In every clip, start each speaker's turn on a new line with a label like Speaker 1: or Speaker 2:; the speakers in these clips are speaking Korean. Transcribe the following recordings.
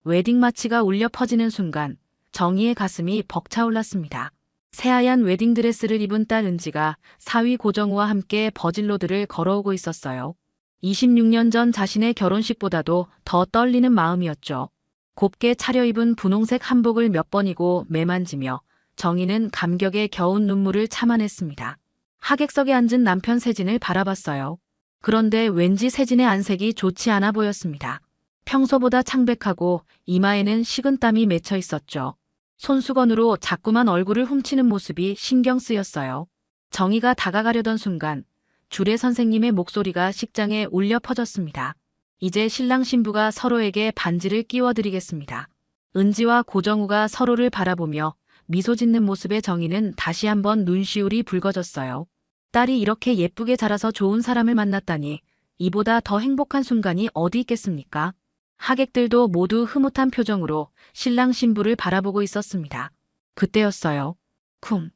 Speaker 1: 웨딩 마치가 울려 퍼지는 순간 정희의 가슴이 벅차올랐습니다. 새하얀 웨딩드레스를 입은 딸 은지가 사위 고정우와 함께 버질로드를 걸어오고 있었어요. 26년 전 자신의 결혼식보다도 더 떨리는 마음이었죠. 곱게 차려입은 분홍색 한복을 몇 번이고 매만지며 정희는 감격에 겨운 눈물을 참아냈습니다. 하객석에 앉은 남편 세진을 바라봤어요. 그런데 왠지 세진의 안색이 좋지 않아 보였습니다. 평소보다 창백하고 이마에는 식은땀이 맺혀 있었죠. 손수건으로 자꾸만 얼굴을 훔치는 모습이 신경 쓰였어요. 정희가 다가가려던 순간 주례 선생님의 목소리가 식장에 울려 퍼졌습니다. 이제 신랑 신부가 서로에게 반지를 끼워드리겠습니다. 은지와 고정우가 서로를 바라보며 미소 짓는 모습에 정희는 다시 한번 눈시울이 붉어졌어요. 딸이 이렇게 예쁘게 자라서 좋은 사람을 만났다니 이보다 더 행복한 순간이 어디 있겠습니까? 하객들도 모두 흐뭇한 표정으로 신랑 신부를 바라보고 있었습니다. 그때였어요. 쿵.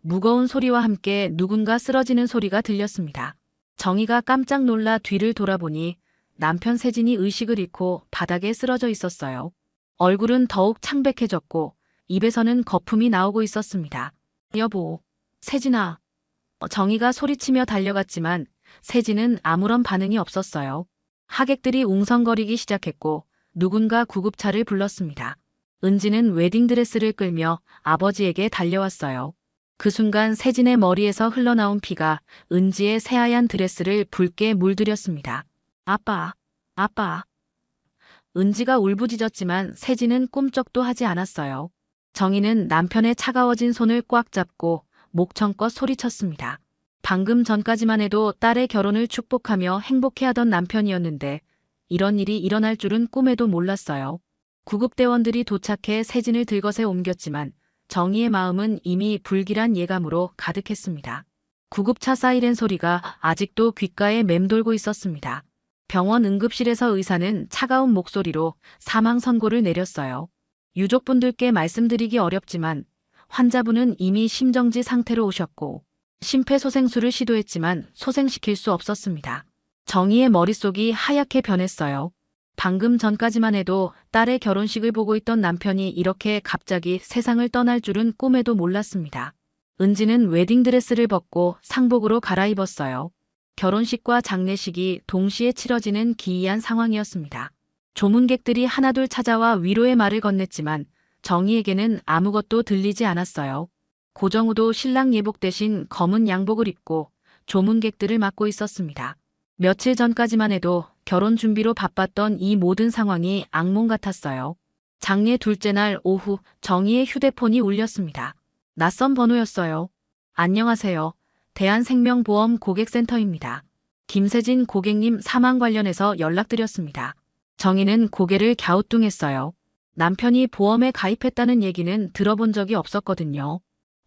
Speaker 1: 무거운 소리와 함께 누군가 쓰러지는 소리가 들렸습니다. 정희가 깜짝 놀라 뒤를 돌아보니 남편 세진이 의식을 잃고 바닥에 쓰러져 있었어요. 얼굴은 더욱 창백해졌고 입에서는 거품이 나오고 있었습니다. 여보, 세진아. 정희가 소리치며 달려갔지만 세진은 아무런 반응이 없었어요. 하객들이 웅성거리기 시작했고 누군가 구급차를 불렀습니다. 은지는 웨딩드레스를 끌며 아버지에게 달려왔어요. 그 순간 세진의 머리에서 흘러나온 피가 은지의 새하얀 드레스를 붉게 물들였습니다. 아빠, 아빠. 은지가 울부짖었지만 세진은 꿈쩍도 하지 않았어요. 정희는 남편의 차가워진 손을 꽉 잡고 목청껏 소리쳤습니다. 방금 전까지만 해도 딸의 결혼을 축복하며 행복해하던 남편이었는데 이런 일이 일어날 줄은 꿈에도 몰랐어요. 구급대원들이 도착해 세진을 들것에 옮겼지만 정희의 마음은 이미 불길한 예감으로 가득했습니다. 구급차 사이렌 소리가 아직도 귓가에 맴돌고 있었습니다. 병원 응급실에서 의사는 차가운 목소리로 사망 선고를 내렸어요. 유족분들께 말씀드리기 어렵지만 환자분은 이미 심정지 상태로 오셨고 심폐소생술을 시도했지만 소생시킬 수 없었습니다. 정희의 머릿속이 하얗게 변했어요. 방금 전까지만 해도 딸의 결혼식을 보고 있던 남편이 이렇게 갑자기 세상을 떠날 줄은 꿈에도 몰랐습니다. 은지는 웨딩드레스를 벗고 상복으로 갈아입었어요. 결혼식과 장례식이 동시에 치러지는 기이한 상황이었습니다. 조문객들이 하나둘 찾아와 위로의 말을 건넸지만 정희에게는 아무것도 들리지 않았어요. 고정우도 신랑 예복 대신 검은 양복을 입고 조문객들을 맡고 있었습니다. 며칠 전까지만 해도 결혼 준비로 바빴던 이 모든 상황이 악몽 같았어요. 장례 둘째 날 오후 정희의 휴대폰이 울렸습니다. 낯선 번호였어요. 안녕하세요. 대한생명보험 고객센터입니다. 김세진 고객님 사망 관련해서 연락드렸습니다. 정희는 고개를 갸우뚱했어요. 남편이 보험에 가입했다는 얘기는 들어본 적이 없었거든요.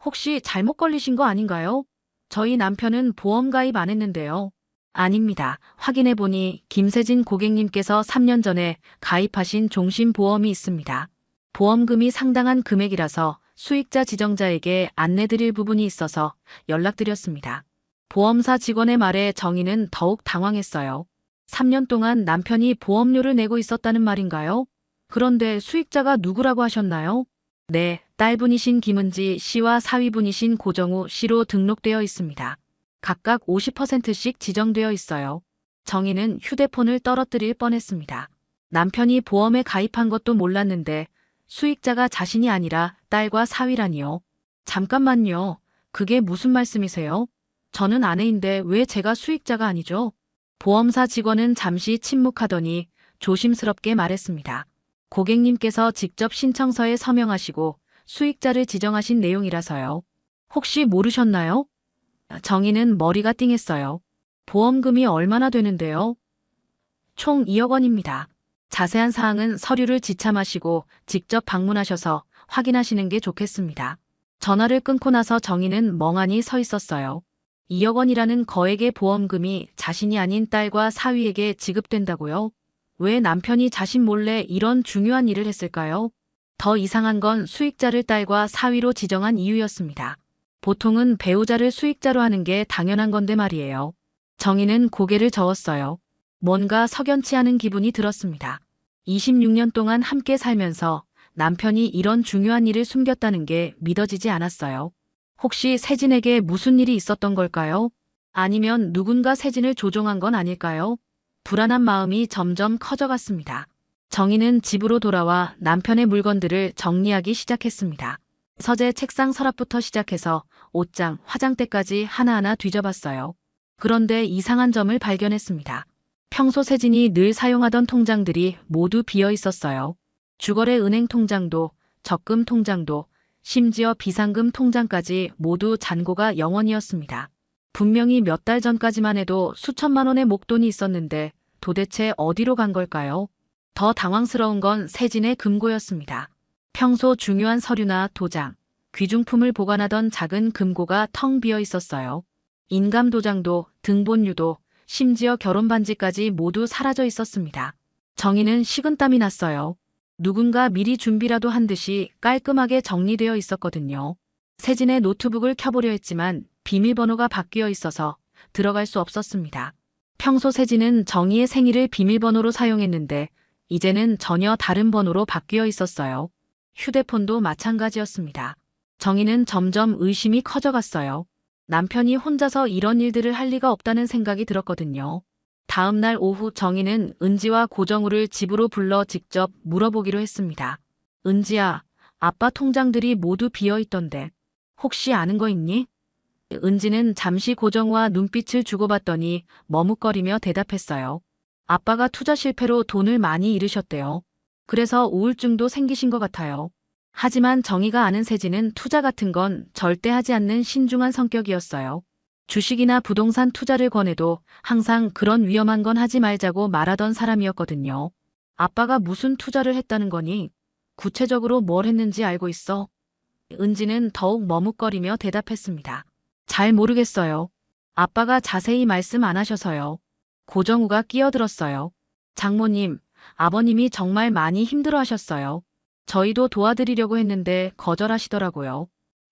Speaker 1: 혹시 잘못 걸리신 거 아닌가요? 저희 남편은 보험 가입 안 했는데요. 아닙니다. 확인해보니 김세진 고객님께서 3년 전에 가입하신 종신보험이 있습니다. 보험금이 상당한 금액이라서 수익자 지정자에게 안내드릴 부분이 있어서 연락드렸습니다. 보험사 직원의 말에 정희는 더욱 당황했어요. 3년 동안 남편이 보험료를 내고 있었다는 말인가요? 그런데 수익자가 누구라고 하셨나요? 네, 딸분이신 김은지 씨와 사위분이신 고정우 씨로 등록되어 있습니다. 각각 50%씩 지정되어 있어요. 정희는 휴대폰을 떨어뜨릴 뻔했습니다. 남편이 보험에 가입한 것도 몰랐는데 수익자가 자신이 아니라 딸과 사위라니요. 잠깐만요. 그게 무슨 말씀이세요? 저는 아내인데 왜 제가 수익자가 아니죠? 보험사 직원은 잠시 침묵하더니 조심스럽게 말했습니다. 고객님께서 직접 신청서에 서명하시고 수익자를 지정하신 내용이라서요. 혹시 모르셨나요? 정희는 머리가 띵했어요. 보험금이 얼마나 되는데요? 총 2억 원입니다. 자세한 사항은 서류를 지참하시고 직접 방문하셔서 확인하시는 게 좋겠습니다. 전화를 끊고 나서 정희는 멍하니 서 있었어요. 2억 원이라는 거액의 보험금이 자신이 아닌 딸과 사위에게 지급된다고요? 왜 남편이 자신 몰래 이런 중요한 일을 했을까요? 더 이상한 건 수익자를 딸과 사위로 지정한 이유였습니다. 보통은 배우자를 수익자로 하는 게 당연한 건데 말이에요. 정희는 고개를 저었어요. 뭔가 석연치 않은 기분이 들었습니다. 26년 동안 함께 살면서 남편이 이런 중요한 일을 숨겼다는 게 믿어지지 않았어요. 혹시 세진에게 무슨 일이 있었던 걸까요? 아니면 누군가 세진을 조종한 건 아닐까요? 불안한 마음이 점점 커져갔습니다. 정희는 집으로 돌아와 남편의 물건들을 정리하기 시작했습니다. 서재 책상 서랍부터 시작해서 옷장, 화장대까지 하나하나 뒤져봤어요. 그런데 이상한 점을 발견했습니다. 평소 세진이 늘 사용하던 통장들이 모두 비어 있었어요. 주거래 은행 통장도, 적금 통장도, 심지어 비상금 통장까지 모두 잔고가 0원이었습니다. 분명히 몇 달 전까지만 해도 수천만 원의 목돈이 있었는데 도대체 어디로 간 걸까요? 더 당황스러운 건 세진의 금고였습니다. 평소 중요한 서류나 도장, 귀중품을 보관하던 작은 금고가 텅 비어 있었어요. 인감도장도, 등본유도, 심지어 결혼반지까지 모두 사라져 있었습니다. 정희는 식은땀이 났어요. 누군가 미리 준비라도 한 듯이 깔끔하게 정리되어 있었거든요. 세진의 노트북을 켜보려 했지만 비밀번호가 바뀌어 있어서 들어갈 수 없었습니다. 평소 세진은 정희의 생일을 비밀번호로 사용했는데 이제는 전혀 다른 번호로 바뀌어 있었어요. 휴대폰도 마찬가지였습니다. 정희는 점점 의심이 커져갔어요. 남편이 혼자서 이런 일들을 할 리가 없다는 생각이 들었거든요. 다음 날 오후 정희는 은지와 고정우를 집으로 불러 직접 물어보기로 했습니다. 은지야, 아빠 통장들이 모두 비어 있던데 혹시 아는 거 있니? 은지는 잠시 고정우와 눈빛을 주고받더니 머뭇거리며 대답했어요. 아빠가 투자 실패로 돈을 많이 잃으셨대요. 그래서 우울증도 생기신 것 같아요. 하지만 정희가 아는 세진은 투자 같은 건 절대 하지 않는 신중한 성격이었어요. 주식이나 부동산 투자를 권해도 항상 그런 위험한 건 하지 말자고 말하던 사람이었거든요. 아빠가 무슨 투자를 했다는 거니? 구체적으로 뭘 했는지 알고 있어? 은지는 더욱 머뭇거리며 대답했습니다. 잘 모르겠어요. 아빠가 자세히 말씀 안 하셔서요. 고정우가 끼어들었어요. 장모님, 아버님이 정말 많이 힘들어하셨어요. 저희도 도와드리려고 했는데 거절하시더라고요.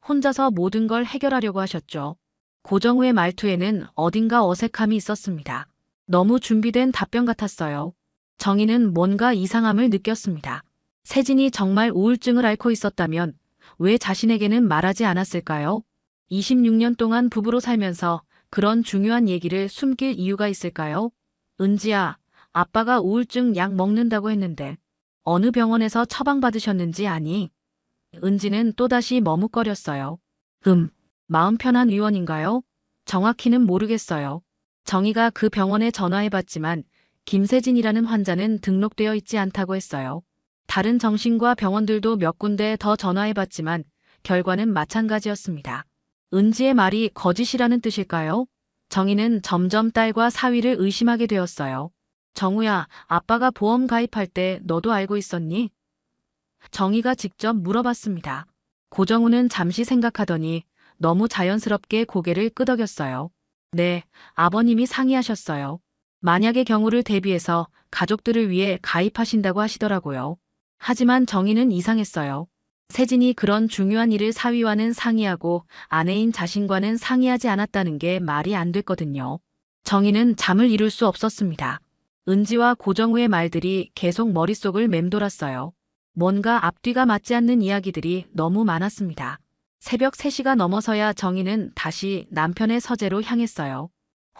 Speaker 1: 혼자서 모든 걸 해결하려고 하셨죠. 고정우의 말투에는 어딘가 어색함이 있었습니다. 너무 준비된 답변 같았어요. 정희는 뭔가 이상함을 느꼈습니다. 세진이 정말 우울증을 앓고 있었다면 왜 자신에게는 말하지 않았을까요? 26년 동안 부부로 살면서 그런 중요한 얘기를 숨길 이유가 있을까요? 은지야, 아빠가 우울증 약 먹는다고 했는데 어느 병원에서 처방받으셨는지 아니? 은지는 또다시 머뭇거렸어요. 마음 편한 의원인가요? 정확히는 모르겠어요. 정희가 그 병원에 전화해봤지만 김세진이라는 환자는 등록되어 있지 않다고 했어요. 다른 정신과 병원들도 몇 군데 더 전화해봤지만 결과는 마찬가지였습니다. 은지의 말이 거짓이라는 뜻일까요? 정희는 점점 딸과 사위를 의심하게 되었어요. 정우야, 아빠가 보험 가입할 때 너도 알고 있었니? 정희가 직접 물어봤습니다. 고정우는 잠시 생각하더니 너무 자연스럽게 고개를 끄덕였어요. 네, 아버님이 상의하셨어요. 만약의 경우를 대비해서 가족들을 위해 가입하신다고 하시더라고요. 하지만 정희는 이상했어요. 세진이 그런 중요한 일을 사위와는 상의하고 아내인 자신과는 상의하지 않았다는 게 말이 안 됐거든요. 정희는 잠을 이룰 수 없었습니다. 은지와 고정우의 말들이 계속 머릿속을 맴돌았어요. 뭔가 앞뒤가 맞지 않는 이야기들이 너무 많았습니다. 새벽 3시가 넘어서야 정희는 다시 남편의 서재로 향했어요.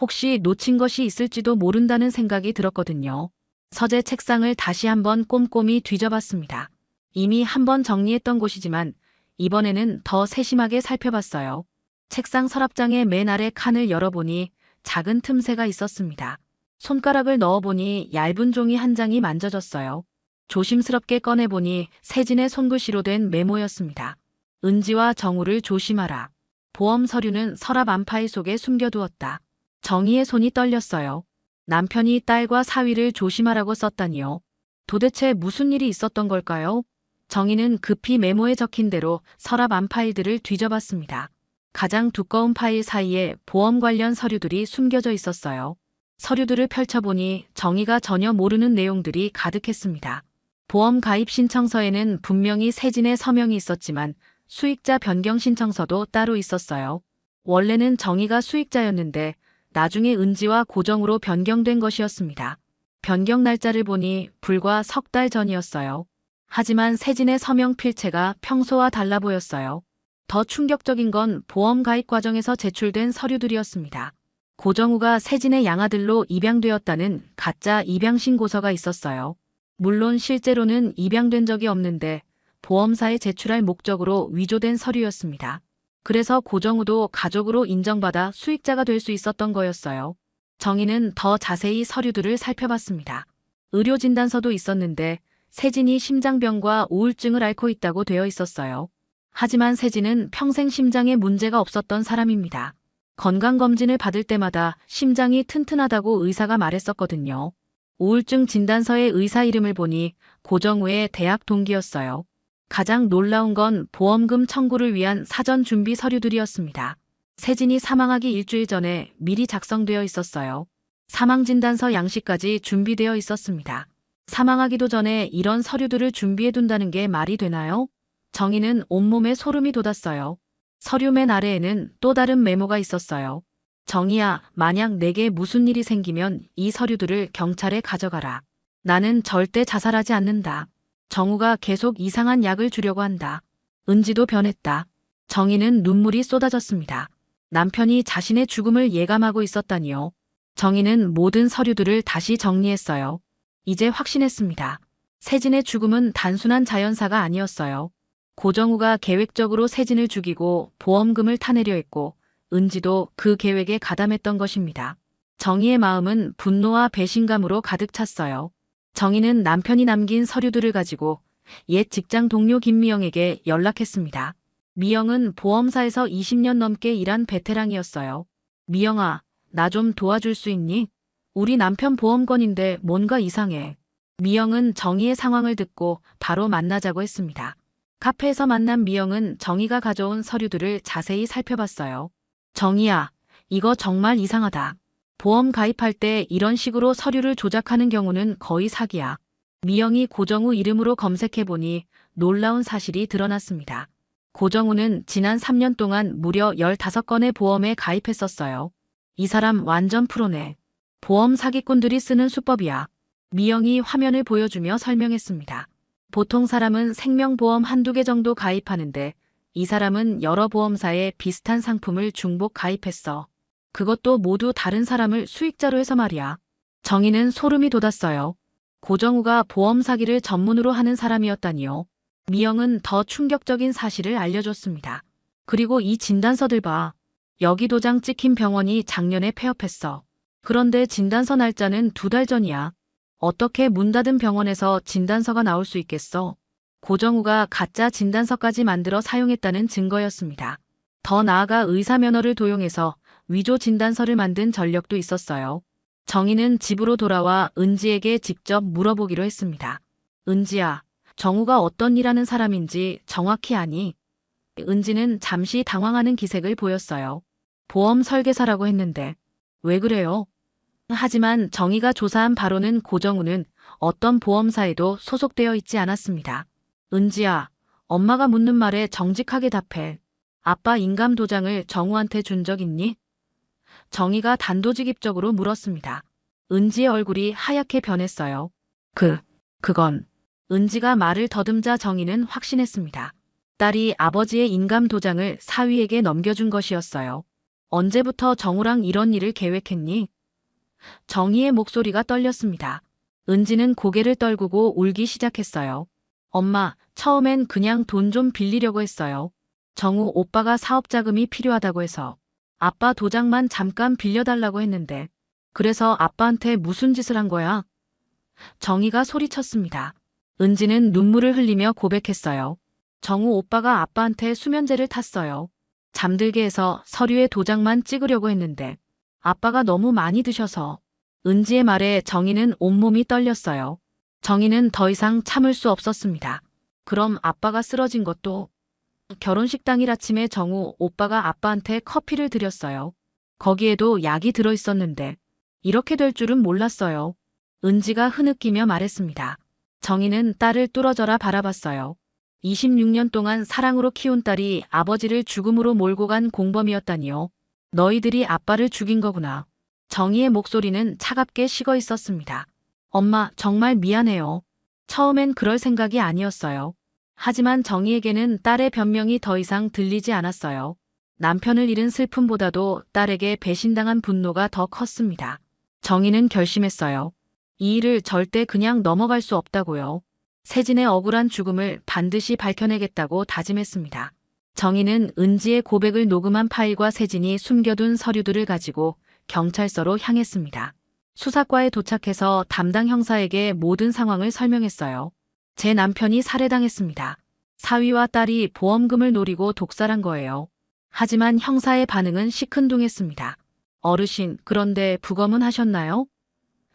Speaker 1: 혹시 놓친 것이 있을지도 모른다는 생각이 들었거든요. 서재 책상을 다시 한번 꼼꼼히 뒤져봤습니다. 이미 한번 정리했던 곳이지만 이번에는 더 세심하게 살펴봤어요. 책상 서랍장의 맨 아래 칸을 열어보니 작은 틈새가 있었습니다. 손가락을 넣어보니 얇은 종이 한 장이 만져졌어요. 조심스럽게 꺼내보니 세진의 손글씨로 된 메모였습니다. 은지와 정우를 조심하라. 보험 서류는 서랍 안파일 속에 숨겨두었다. 정희의 손이 떨렸어요. 남편이 딸과 사위를 조심하라고 썼다니요. 도대체 무슨 일이 있었던 걸까요? 정희는 급히 메모에 적힌 대로 서랍 안 파일들을 뒤져봤습니다. 가장 두꺼운 파일 사이에 보험 관련 서류들이 숨겨져 있었어요. 서류들을 펼쳐보니 정희가 전혀 모르는 내용들이 가득했습니다. 보험 가입 신청서에는 분명히 세진의 서명이 있었지만 수익자 변경 신청서도 따로 있었어요. 원래는 정희가 수익자였는데 나중에 은지와 고정으로 변경된 것이었습니다. 변경 날짜를 보니 불과 석 달 전이었어요. 하지만 세진의 서명 필체가 평소와 달라 보였어요. 더 충격적인 건 보험 가입 과정에서 제출된 서류들이었습니다. 고정우가 세진의 양아들로 입양되었다는 가짜 입양 신고서가 있었어요. 물론 실제로는 입양된 적이 없는데 보험사에 제출할 목적으로 위조된 서류였습니다. 그래서 고정우도 가족으로 인정받아 수익자가 될 수 있었던 거였어요. 정희는 더 자세히 서류들을 살펴봤습니다. 의료진단서도 있었는데 세진이 심장병과 우울증을 앓고 있다고 되어 있었어요. 하지만 세진은 평생 심장에 문제가 없었던 사람입니다. 건강검진을 받을 때마다 심장이 튼튼하다고 의사가 말했었거든요. 우울증 진단서의 의사 이름을 보니 고정우의 대학 동기였어요. 가장 놀라운 건 보험금 청구를 위한 사전 준비 서류들이었습니다. 세진이 사망하기 일주일 전에 미리 작성되어 있었어요. 사망진단서 양식까지 준비되어 있었습니다. 사망하기도 전에 이런 서류들을 준비해둔다는 게 말이 되나요? 정희는 온몸에 소름이 돋았어요. 서류 맨 아래에는 또 다른 메모가 있었어요. 정희야, 만약 내게 무슨 일이 생기면 이 서류들을 경찰에 가져가라. 나는 절대 자살하지 않는다. 정우가 계속 이상한 약을 주려고 한다. 은지도 변했다. 정희는 눈물이 쏟아졌습니다. 남편이 자신의 죽음을 예감하고 있었다니요. 정희는 모든 서류들을 다시 정리했어요. 이제 확신했습니다. 세진의 죽음은 단순한 자연사가 아니었어요. 고정우가 계획적으로 세진을 죽이고 보험금을 타내려 했고 은지도 그 계획에 가담했던 것입니다. 정희의 마음은 분노와 배신감으로 가득 찼어요. 정희는 남편이 남긴 서류들을 가지고 옛 직장 동료 김미영에게 연락했습니다. 미영은 보험사에서 20년 넘게 일한 베테랑이었어요. 미영아, 나 좀 도와줄 수 있니? 우리 남편 보험건인데 뭔가 이상해. 미영은 정희의 상황을 듣고 바로 만나자고 했습니다. 카페에서 만난 미영은 정희가 가져온 서류들을 자세히 살펴봤어요. 정희야, 이거 정말 이상하다. 보험 가입할 때 이런 식으로 서류를 조작하는 경우는 거의 사기야. 미영이 고정우 이름으로 검색해보니 놀라운 사실이 드러났습니다. 고정우는 지난 3년 동안 무려 15건의 보험에 가입했었어요. 이 사람 완전 프로네. 보험 사기꾼들이 쓰는 수법이야. 미영이 화면을 보여주며 설명했습니다. 보통 사람은 생명보험 한두 개 정도 가입하는데 이 사람은 여러 보험사에 비슷한 상품을 중복 가입했어. 그것도 모두 다른 사람을 수익자로 해서 말이야. 정희는 소름이 돋았어요. 고정우가 보험 사기를 전문으로 하는 사람이었다니요. 미영은 더 충격적인 사실을 알려줬습니다. 그리고 이 진단서들 봐. 여기 도장 찍힌 병원이 작년에 폐업했어. 그런데 진단서 날짜는 2달 전이야. 어떻게 문 닫은 병원에서 진단서가 나올 수 있겠어? 고정우가 가짜 진단서까지 만들어 사용했다는 증거였습니다. 더 나아가 의사 면허를 도용해서 위조 진단서를 만든 전력도 있었어요. 정희는 집으로 돌아와 은지에게 직접 물어보기로 했습니다. 은지야, 정우가 어떤 일 하는 사람인지 정확히 아니? 은지는 잠시 당황하는 기색을 보였어요. 보험 설계사라고 했는데 왜 그래요? 하지만 정희가 조사한 바로는 고정우는 어떤 보험사에도 소속되어 있지 않았습니다. 은지야, 엄마가 묻는 말에 정직하게 답해. 아빠 인감 도장을 정우한테 준 적 있니? 정희가 단도직입적으로 물었습니다. 은지의 얼굴이 하얗게 변했어요. 그건. 은지가 말을 더듬자 정희는 확신했습니다. 딸이 아버지의 인감 도장을 사위에게 넘겨준 것이었어요. 언제부터 정우랑 이런 일을 계획했니? 정희의 목소리가 떨렸습니다. 은지는 고개를 떨구고 울기 시작했어요. 엄마, 처음엔 그냥 돈 좀 빌리려고 했어요. 정우 오빠가 사업 자금이 필요하다고 해서. 아빠 도장만 잠깐 빌려달라고 했는데. 그래서 아빠한테 무슨 짓을 한 거야? 정희가 소리쳤습니다. 은지는 눈물을 흘리며 고백했어요. 정우 오빠가 아빠한테 수면제를 탔어요. 잠들게 해서 서류에 도장만 찍으려고 했는데 아빠가 너무 많이 드셔서. 은지의 말에 정희는 온몸이 떨렸어요. 정희는 더 이상 참을 수 없었습니다. 그럼 아빠가 쓰러진 것도. 결혼식 당일 아침에 정우 오빠가 아빠한테 커피를 드렸어요. 거기에도 약이 들어있었는데 이렇게 될 줄은 몰랐어요. 은지가 흐느끼며 말했습니다. 정희는 딸을 뚫어져라 바라봤어요. 26년 동안 사랑으로 키운 딸이 아버지를 죽음으로 몰고 간 공범이었다니요. 너희들이 아빠를 죽인 거구나. 정희의 목소리는 차갑게 식어 있었습니다. 엄마, 정말 미안해요. 처음엔 그럴 생각이 아니었어요. 하지만 정희에게는 딸의 변명이 더 이상 들리지 않았어요. 남편을 잃은 슬픔보다도 딸에게 배신당한 분노가 더 컸습니다. 정희는 결심했어요. 이 일을 절대 그냥 넘어갈 수 없다고요. 세진의 억울한 죽음을 반드시 밝혀내겠다고 다짐했습니다. 정희는 은지의 고백을 녹음한 파일과 세진이 숨겨둔 서류들을 가지고 경찰서로 향했습니다. 수사과에 도착해서 담당 형사에게 모든 상황을 설명했어요. 제 남편이 살해당했습니다. 사위와 딸이 보험금을 노리고 독살한 거예요. 하지만 형사의 반응은 시큰둥했습니다. 어르신, 그런데 부검은 하셨나요?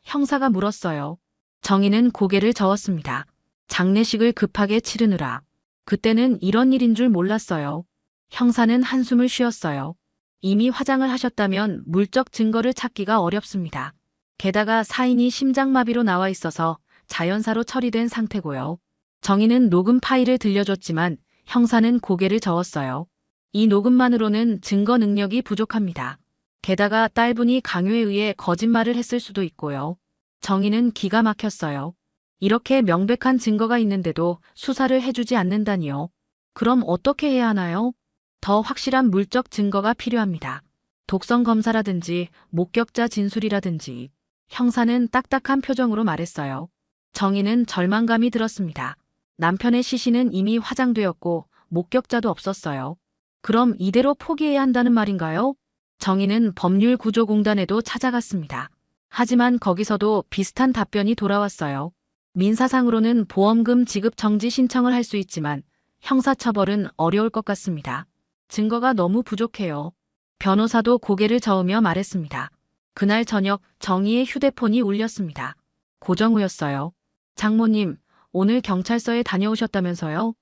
Speaker 1: 형사가 물었어요. 정희는 고개를 저었습니다. 장례식을 급하게 치르느라. 그때는 이런 일인 줄 몰랐어요. 형사는 한숨을 쉬었어요. 이미 화장을 하셨다면 물적 증거를 찾기가 어렵습니다. 게다가 사인이 심장마비로 나와 있어서 자연사로 처리된 상태고요. 정희는 녹음 파일을 들려줬지만 형사는 고개를 저었어요. 이 녹음만으로는 증거 능력이 부족합니다. 게다가 딸분이 강요에 의해 거짓말을 했을 수도 있고요. 정희는 기가 막혔어요. 이렇게 명백한 증거가 있는데도 수사를 해주지 않는다니요. 그럼 어떻게 해야 하나요? 더 확실한 물적 증거가 필요합니다. 독성 검사라든지 목격자 진술이라든지. 형사는 딱딱한 표정으로 말했어요. 정희는 절망감이 들었습니다. 남편의 시신은 이미 화장되었고 목격자도 없었어요. 그럼 이대로 포기해야 한다는 말인가요? 정희는 법률구조공단에도 찾아갔습니다. 하지만 거기서도 비슷한 답변이 돌아왔어요. 민사상으로는 보험금 지급 정지 신청을 할 수 있지만 형사처벌은 어려울 것 같습니다. 증거가 너무 부족해요. 변호사도 고개를 저으며 말했습니다. 그날 저녁 정희의 휴대폰이 울렸습니다. 고정우였어요. 장모님, 오늘 경찰서에 다녀오셨다면서요?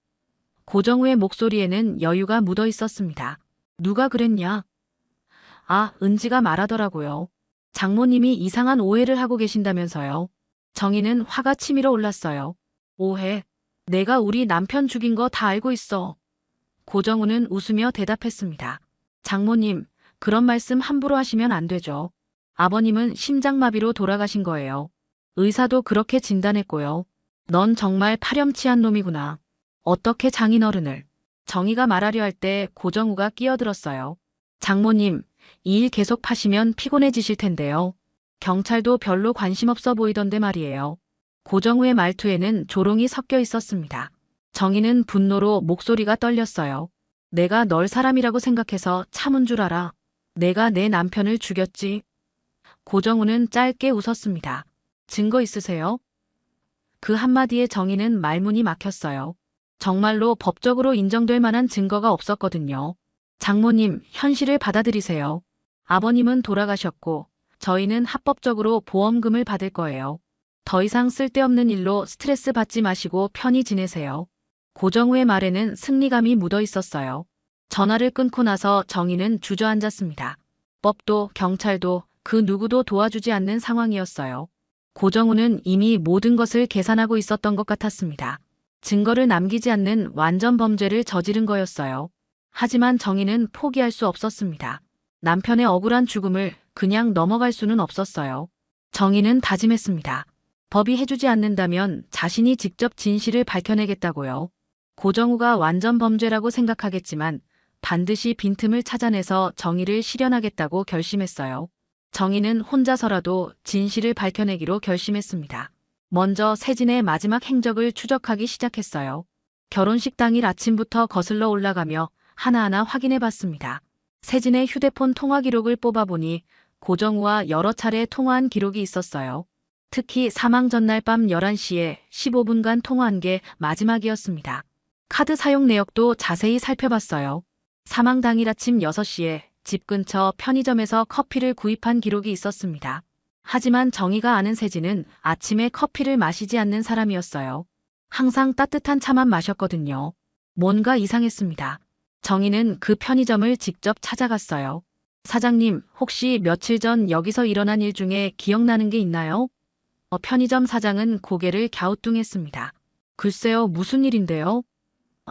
Speaker 1: 고정우의 목소리에는 여유가 묻어 있었습니다. 누가 그랬냐? 아, 은지가 말하더라고요. 장모님이 이상한 오해를 하고 계신다면서요. 정희는 화가 치밀어 올랐어요. 오해? 내가 우리 남편 죽인 거 다 알고 있어. 고정우는 웃으며 대답했습니다. 장모님, 그런 말씀 함부로 하시면 안 되죠. 아버님은 심장마비로 돌아가신 거예요. 의사도 그렇게 진단했고요. 넌 정말 파렴치한 놈이구나. 어떻게 장인어른을. 정희가 말하려 할 때 고정우가 끼어들었어요. 장모님, 이 일 계속 파시면 피곤해지실 텐데요. 경찰도 별로 관심 없어 보이던데 말이에요. 고정우의 말투에는 조롱이 섞여 있었습니다. 정희는 분노로 목소리가 떨렸어요. 내가 널 사람이라고 생각해서 참은 줄 알아. 내가 내 남편을 죽였지. 고정우는 짧게 웃었습니다. 증거 있으세요? 그 한마디에 정희는 말문이 막혔어요. 정말로 법적으로 인정될 만한 증거가 없었거든요. 장모님, 현실을 받아들이세요. 아버님은 돌아가셨고 저희는 합법적으로 보험금을 받을 거예요. 더 이상 쓸데없는 일로 스트레스 받지 마시고 편히 지내세요. 고정우의 말에는 승리감이 묻어 있었어요. 전화를 끊고 나서 정희는 주저앉았습니다. 법도 경찰도 그 누구도 도와주지 않는 상황이었어요. 고정우는 이미 모든 것을 계산하고 있었던 것 같았습니다. 증거를 남기지 않는 완전 범죄를 저지른 거였어요. 하지만 정희는 포기할 수 없었습니다. 남편의 억울한 죽음을 그냥 넘어갈 수는 없었어요. 정희는 다짐했습니다. 법이 해주지 않는다면 자신이 직접 진실을 밝혀내겠다고요. 고정우가 완전 범죄라고 생각하겠지만 반드시 빈틈을 찾아내서 정의를 실현하겠다고 결심했어요. 정희는 혼자서라도 진실을 밝혀내기로 결심했습니다. 먼저 세진의 마지막 행적을 추적하기 시작했어요. 결혼식 당일 아침부터 거슬러 올라가며 하나하나 확인해 봤습니다. 세진의 휴대폰 통화 기록을 뽑아보니 고정우와 여러 차례 통화한 기록이 있었어요. 특히 사망 전날 밤 11시에 15분간 통화한 게 마지막이었습니다. 카드 사용 내역도 자세히 살펴봤어요. 사망 당일 아침 6시에 집 근처 편의점에서 커피를 구입한 기록이 있었습니다. 하지만 정희가 아는 세진은 아침에 커피를 마시지 않는 사람이었어요. 항상 따뜻한 차만 마셨거든요. 뭔가 이상했습니다. 정희는 그 편의점을 직접 찾아갔어요. 사장님, 혹시 며칠 전 여기서 일어난 일 중에 기억나는 게 있나요? 편의점 사장은 고개를 갸우뚱했습니다. 글쎄요, 무슨 일인데요?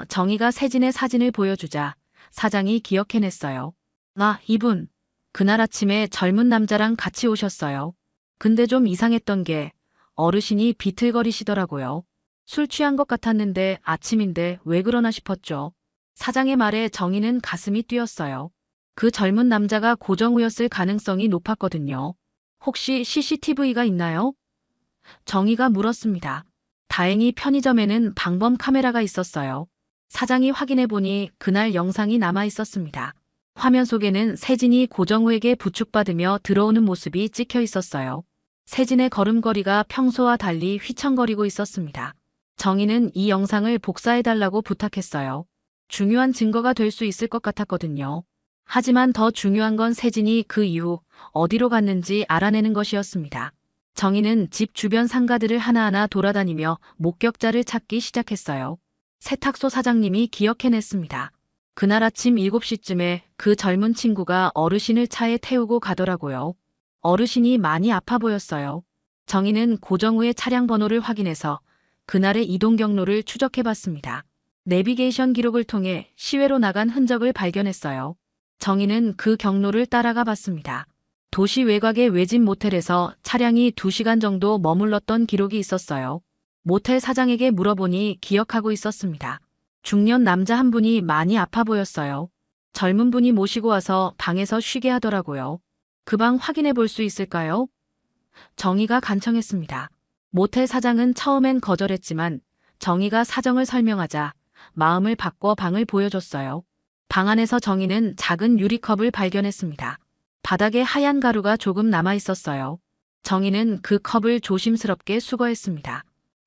Speaker 1: 정희가 세진의 사진을 보여주자 사장이 기억해냈어요. 아, 이분. 그날 아침에 젊은 남자랑 같이 오셨어요. 근데 좀 이상했던 게 어르신이 비틀거리시더라고요. 술 취한 것 같았는데 아침인데 왜 그러나 싶었죠. 사장의 말에 정희는 가슴이 뛰었어요. 그 젊은 남자가 고정우였을 가능성이 높았거든요. 혹시 CCTV가 있나요? 정희가 물었습니다. 다행히 편의점에는 방범 카메라가 있었어요. 사장이 확인해 보니 그날 영상이 남아 있었습니다. 화면 속에는 세진이 고정우에게 부축받으며 들어오는 모습이 찍혀 있었어요. 세진의 걸음걸이가 평소와 달리 휘청거리고 있었습니다. 정희는 이 영상을 복사해달라고 부탁했어요. 중요한 증거가 될 수 있을 것 같았거든요. 하지만 더 중요한 건 세진이 그 이후 어디로 갔는지 알아내는 것이었습니다. 정희는 집 주변 상가들을 하나하나 돌아다니며 목격자를 찾기 시작했어요. 세탁소 사장님이 기억해냈습니다. 그날 아침 7시쯤에 그 젊은 친구가 어르신을 차에 태우고 가더라고요. 어르신이 많이 아파 보였어요. 정희는 고정우의 차량 번호를 확인해서 그날의 이동 경로를 추적해봤습니다. 내비게이션 기록을 통해 시외로 나간 흔적을 발견했어요. 정희는 그 경로를 따라가 봤습니다. 도시 외곽의 외진 모텔에서 차량이 2시간 정도 머물렀던 기록이 있었어요. 모텔 사장에게 물어보니 기억하고 있었습니다. 중년 남자 한 분이 많이 아파 보였어요. 젊은 분이 모시고 와서 방에서 쉬게 하더라고요. 그 방 확인해 볼 수 있을까요? 정희가 간청했습니다. 모텔 사장은 처음엔 거절했지만 정희가 사정을 설명하자 마음을 바꿔 방을 보여줬어요. 방 안에서 정희는 작은 유리컵을 발견했습니다. 바닥에 하얀 가루가 조금 남아 있었어요. 정희는 그 컵을 조심스럽게 수거했습니다.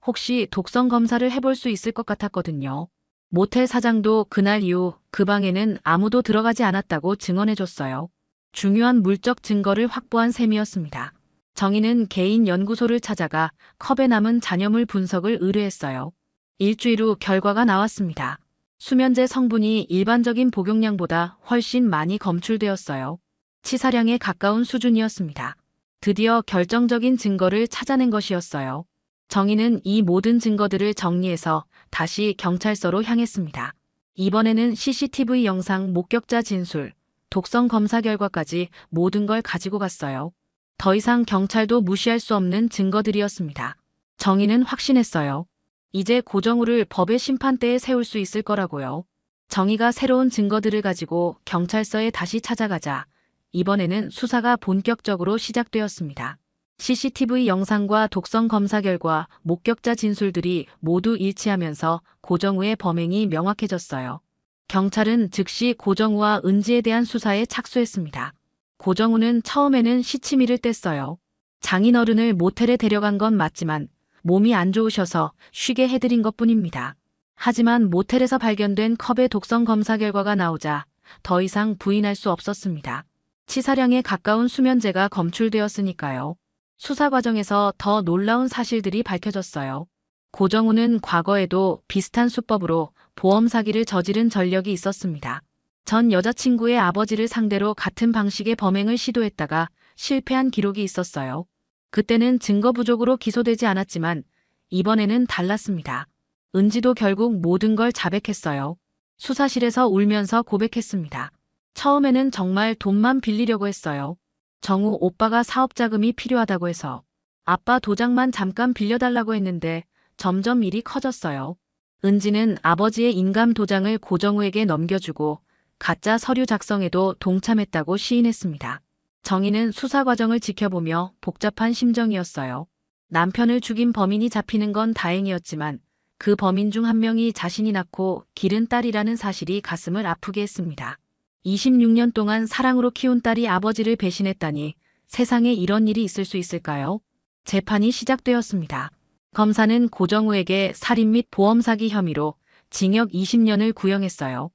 Speaker 1: 혹시 독성 검사를 해볼 수 있을 것 같았거든요. 모텔 사장도 그날 이후 그 방에는 아무도 들어가지 않았다고 증언해줬어요. 중요한 물적 증거를 확보한 셈이었습니다. 정희는 개인 연구소를 찾아가 컵에 남은 잔여물 분석을 의뢰했어요. 일주일 후 결과가 나왔습니다. 수면제 성분이 일반적인 복용량보다 훨씬 많이 검출되었어요. 치사량에 가까운 수준이었습니다. 드디어 결정적인 증거를 찾아낸 것이었어요. 정희는 이 모든 증거들을 정리해서 다시 경찰서로 향했습니다. 이번에는 CCTV 영상 목격자 진술, 독성 검사 결과까지 모든 걸 가지고 갔어요. 더 이상 경찰도 무시할 수 없는 증거들이었습니다. 정희는 확신했어요. 이제 고정우를 법의 심판대에 세울 수 있을 거라고요. 정희가 새로운 증거들을 가지고 경찰서에 다시 찾아가자 이번에는 수사가 본격적으로 시작되었습니다. CCTV 영상과 독성 검사 결과, 목격자 진술들이 모두 일치하면서 고정우의 범행이 명확해졌어요. 경찰은 즉시 고정우와 은지에 대한 수사에 착수했습니다. 고정우는 처음에는 시치미를 뗐어요. 장인어른을 모텔에 데려간 건 맞지만 몸이 안 좋으셔서 쉬게 해드린 것뿐입니다. 하지만 모텔에서 발견된 컵의 독성 검사 결과가 나오자 더 이상 부인할 수 없었습니다. 치사량에 가까운 수면제가 검출되었으니까요. 수사 과정에서 더 놀라운 사실들이 밝혀졌어요. 고정우는 과거에도 비슷한 수법으로 보험 사기를 저지른 전력이 있었습니다. 전 여자친구의 아버지를 상대로 같은 방식의 범행을 시도했다가 실패한 기록이 있었어요. 그때는 증거 부족으로 기소되지 않았지만 이번에는 달랐습니다. 은지도 결국 모든 걸 자백했어요. 수사실에서 울면서 고백했습니다. 처음에는 정말 돈만 빌리려고 했어요. 정우 오빠가 사업 자금이 필요하다고 해서 아빠 도장만 잠깐 빌려달라고 했는데 점점 일이 커졌어요. 은지는 아버지의 인감 도장을 고정우에게 넘겨주고 가짜 서류 작성에도 동참했다고 시인했습니다. 정희는 수사 과정을 지켜보며 복잡한 심정이었어요. 남편을 죽인 범인이 잡히는 건 다행이었지만 그 범인 중 한 명이 자신이 낳고 기른 딸이라는 사실이 가슴을 아프게 했습니다. 26년 동안 사랑으로 키운 딸이 아버지를 배신했다니 세상에 이런 일이 있을 수 있을까요? 재판이 시작되었습니다. 검사는 고정우에게 살인 및 보험 사기 혐의로 징역 20년을 구형했어요.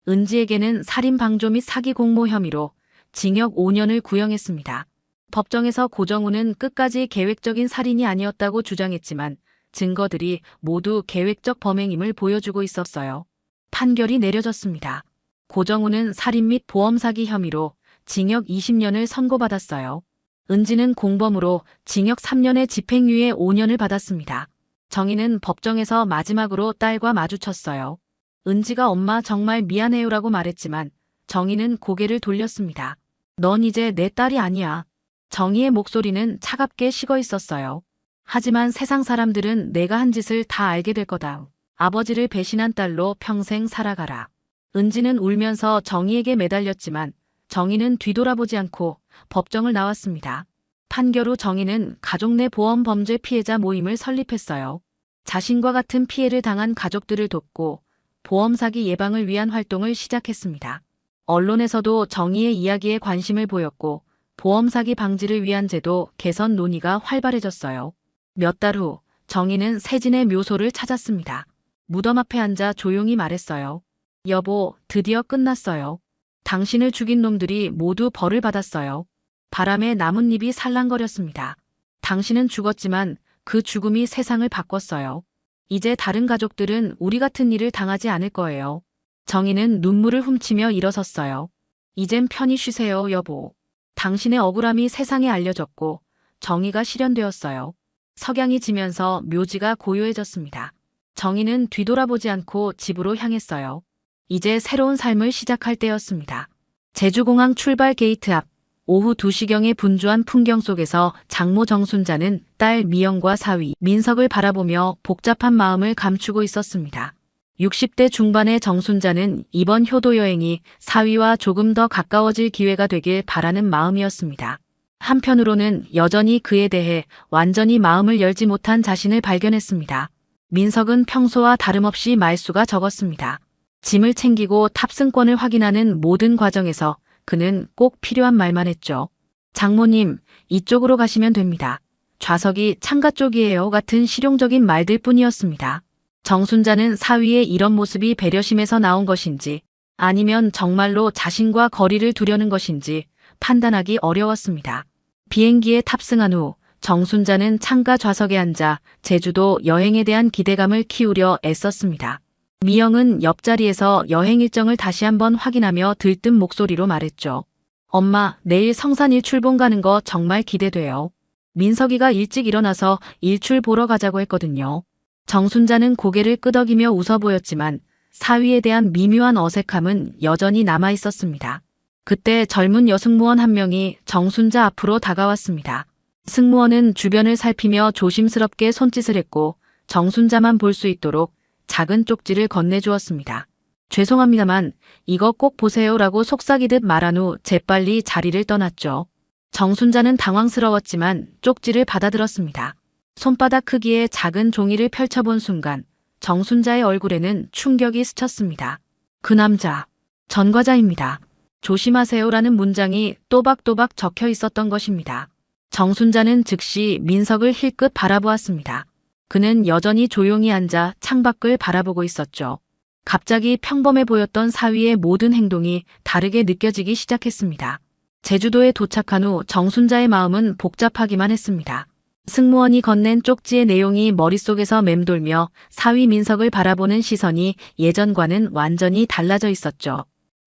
Speaker 1: 은지에게는 살인 방조 및 사기 공모 혐의로 징역 5년을 구형했습니다. 법정에서 고정우는 끝까지 계획적인 살인이 아니었다고 주장했지만 증거들이 모두 계획적 범행임을 보여주고 있었어요. 판결이 내려졌습니다. 고정우는 살인 및 보험 사기 혐의로 징역 20년을 선고받았어요. 은지는 공범으로 징역 3년에 집행유예 5년을 받았습니다. 정희는 법정에서 마지막으로 딸과 마주쳤어요. 은지가 엄마 정말 미안해요라고 말했지만 정희는 고개를 돌렸습니다. 넌 이제 내 딸이 아니야. 정희의 목소리는 차갑게 식어 있었어요. 하지만 세상 사람들은 내가 한 짓을 다 알게 될 거다. 아버지를 배신한 딸로 평생 살아가라. 은지는 울면서 정희에게 매달렸지만 정희는 뒤돌아보지 않고 법정을 나왔습니다. 판결 후 정희는 가족 내 보험 범죄 피해자 모임을 설립했어요. 자신과 같은 피해를 당한 가족들을 돕고 보험 사기 예방을 위한 활동을 시작했습니다. 언론에서도 정희의 이야기에 관심을 보였고 보험 사기 방지를 위한 제도 개선 논의가 활발해졌어요. 몇 달 후 정희는 세진의 묘소를 찾았습니다. 무덤 앞에 앉아 조용히 말했어요. 여보, 드디어 끝났어요. 당신을 죽인 놈들이 모두 벌을 받았어요. 바람에 나뭇잎이 살랑거렸습니다. 당신은 죽었지만 그 죽음이 세상을 바꿨어요. 이제 다른 가족들은 우리 같은 일을 당하지 않을 거예요. 정희는 눈물을 훔치며 일어섰어요. 이젠 편히 쉬세요, 여보. 당신의 억울함이 세상에 알려졌고 정의가 실현되었어요. 석양이 지면서 묘지가 고요해졌습니다. 정희는 뒤돌아보지 않고 집으로 향했어요. 이제 새로운 삶을 시작할 때였습니다. 제주공항 출발 게이트 앞, 오후 2시경의 분주한 풍경 속에서 장모 정순자는 딸 미영과 사위 민석을 바라보며 복잡한 마음을 감추고 있었습니다. 60대 중반의 정순자는 이번 효도 여행이 사위와 조금 더 가까워질 기회가 되길 바라는 마음이었습니다. 한편으로는 여전히 그에 대해 완전히 마음을 열지 못한 자신을 발견했습니다. 민석은 평소와 다름없이 말수가 적었습니다. 짐을 챙기고 탑승권을 확인하는 모든 과정에서 그는 꼭 필요한 말만 했죠. 장모님, 이쪽으로 가시면 됩니다. 좌석이 창가 쪽이에요 같은 실용적인 말들 뿐이었습니다. 정순자는 사위의 이런 모습이 배려심에서 나온 것인지 아니면 정말로 자신과 거리를 두려는 것인지 판단하기 어려웠습니다. 비행기에 탑승한 후 정순자는 창가 좌석에 앉아 제주도 여행에 대한 기대감을 키우려 애썼습니다. 미영은 옆자리에서 여행 일정을 다시 한번 확인하며 들뜬 목소리로 말했죠. 엄마, 내일 성산 일출봉 가는 거 정말 기대돼요. 민석이가 일찍 일어나서 일출 보러 가자고 했거든요. 정순자는 고개를 끄덕이며 웃어 보였지만 사위에 대한 미묘한 어색함은 여전히 남아 있었습니다. 그때 젊은 여승무원 한 명이 정순자 앞으로 다가왔습니다. 승무원은 주변을 살피며 조심스럽게 손짓을 했고 정순자만 볼 수 있도록 작은 쪽지를 건네주었습니다. 죄송합니다만 이거 꼭 보세요라고 속삭이듯 말한 후 재빨리 자리를 떠났죠. 정순자는 당황스러웠지만 쪽지를 받아들었습니다. 손바닥 크기의 작은 종이를 펼쳐본 순간 정순자의 얼굴에는 충격이 스쳤습니다. 그 남자, 전과자입니다. 조심하세요라는 문장이 또박또박 적혀 있었던 것입니다. 정순자는 즉시 민석을 힐끗 바라보았습니다. 그는 여전히 조용히 앉아 창밖을 바라보고 있었죠. 갑자기 평범해 보였던 사위의 모든 행동이 다르게 느껴지기 시작했습니다. 제주도에 도착한 후 정순자의 마음은 복잡하기만 했습니다. 승무원이 건넨 쪽지의 내용이 머릿속에서 맴돌며 사위 민석을 바라보는 시선이 예전과는 완전히 달라져 있었죠.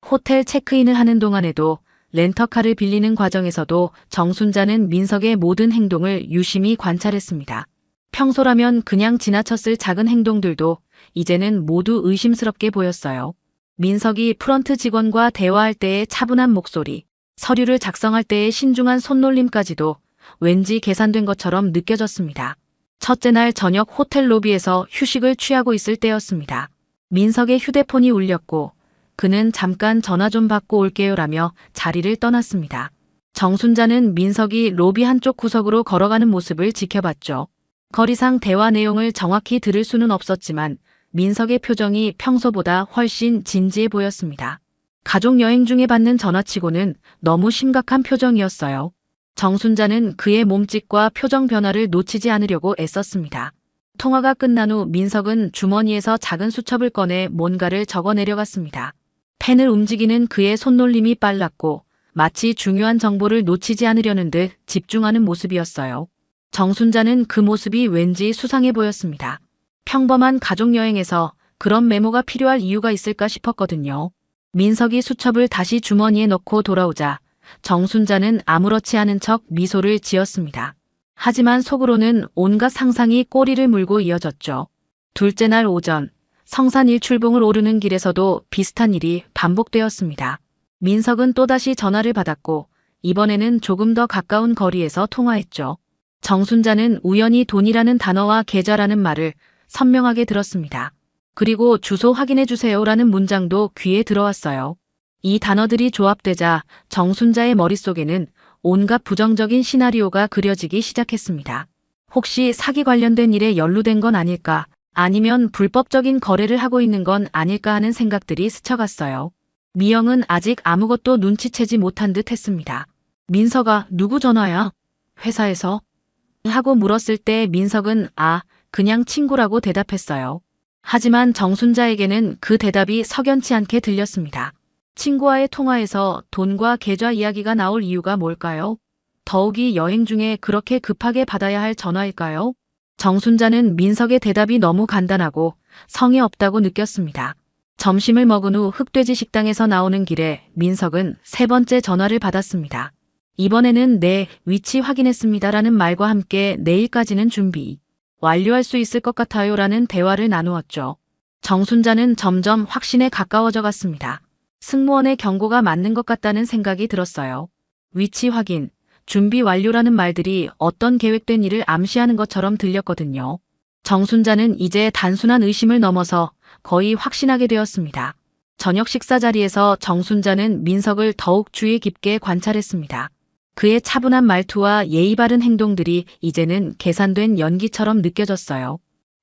Speaker 1: 호텔 체크인을 하는 동안에도 렌터카를 빌리는 과정에서도 정순자는 민석의 모든 행동을 유심히 관찰했습니다. 평소라면 그냥 지나쳤을 작은 행동들도 이제는 모두 의심스럽게 보였어요. 민석이 프런트 직원과 대화할 때의 차분한 목소리, 서류를 작성할 때의 신중한 손놀림까지도 왠지 계산된 것처럼 느껴졌습니다. 첫째 날 저녁 호텔 로비에서 휴식을 취하고 있을 때였습니다. 민석의 휴대폰이 울렸고 그는 잠깐 전화 좀 받고 올게요라며 자리를 떠났습니다. 정순자는 민석이 로비 한쪽 구석으로 걸어가는 모습을 지켜봤죠. 거리상 대화 내용을 정확히 들을 수는 없었지만 민석의 표정이 평소보다 훨씬 진지해 보였습니다. 가족 여행 중에 받는 전화치고는 너무 심각한 표정이었어요. 정순자는 그의 몸짓과 표정 변화를 놓치지 않으려고 애썼습니다. 통화가 끝난 후 민석은 주머니에서 작은 수첩을 꺼내 뭔가를 적어 내려갔습니다. 펜을 움직이는 그의 손놀림이 빨랐고 마치 중요한 정보를 놓치지 않으려는 듯 집중하는 모습이었어요. 정순자는 그 모습이 왠지 수상해 보였습니다. 평범한 가족여행에서 그런 메모가 필요할 이유가 있을까 싶었거든요. 민석이 수첩을 다시 주머니에 넣고 돌아오자 정순자는 아무렇지 않은 척 미소를 지었습니다. 하지만 속으로는 온갖 상상이 꼬리를 물고 이어졌죠. 둘째 날 오전, 성산 일출봉을 오르는 길에서도 비슷한 일이 반복되었습니다. 민석은 또다시 전화를 받았고 이번에는 조금 더 가까운 거리에서 통화했죠. 정순자는 우연히 돈이라는 단어와 계좌라는 말을 선명하게 들었습니다. 그리고 주소 확인해 주세요라는 문장도 귀에 들어왔어요. 이 단어들이 조합되자 정순자의 머릿속에는 온갖 부정적인 시나리오가 그려지기 시작했습니다. 혹시 사기 관련된 일에 연루된 건 아닐까? 아니면 불법적인 거래를 하고 있는 건 아닐까 하는 생각들이 스쳐갔어요. 미영은 아직 아무것도 눈치채지 못한 듯 했습니다. 민서가 누구 전화야? 회사에서? 하고 물었을 때 민석은 그냥 친구라고 대답했어요. 하지만 정순자에게는 그 대답이 석연치 않게 들렸습니다. 친구와의 통화에서 돈과 계좌 이야기가 나올 이유가 뭘까요? 더욱이 여행 중에 그렇게 급하게 받아야 할 전화일까요? 정순자는 민석의 대답이 너무 간단하고 성의 없다고 느꼈습니다. 점심을 먹은 후 흑돼지 식당에서 나오는 길에 민석은 세 번째 전화를 받았습니다. 이번에는 네, 위치 확인했습니다라는 말과 함께 내일까지는 준비 완료할 수 있을 것 같아요 라는 대화를 나누었죠. 정순자는 점점 확신에 가까워져 갔습니다. 승무원의 경고가 맞는 것 같다는 생각이 들었어요. 위치 확인, 준비 완료라는 말들이 어떤 계획된 일을 암시하는 것처럼 들렸거든요. 정순자는 이제 단순한 의심을 넘어서 거의 확신하게 되었습니다. 저녁 식사 자리에서 정순자는 민석을 더욱 주의 깊게 관찰했습니다. 그의 차분한 말투와 예의 바른 행동들이 이제는 계산된 연기처럼 느껴졌어요.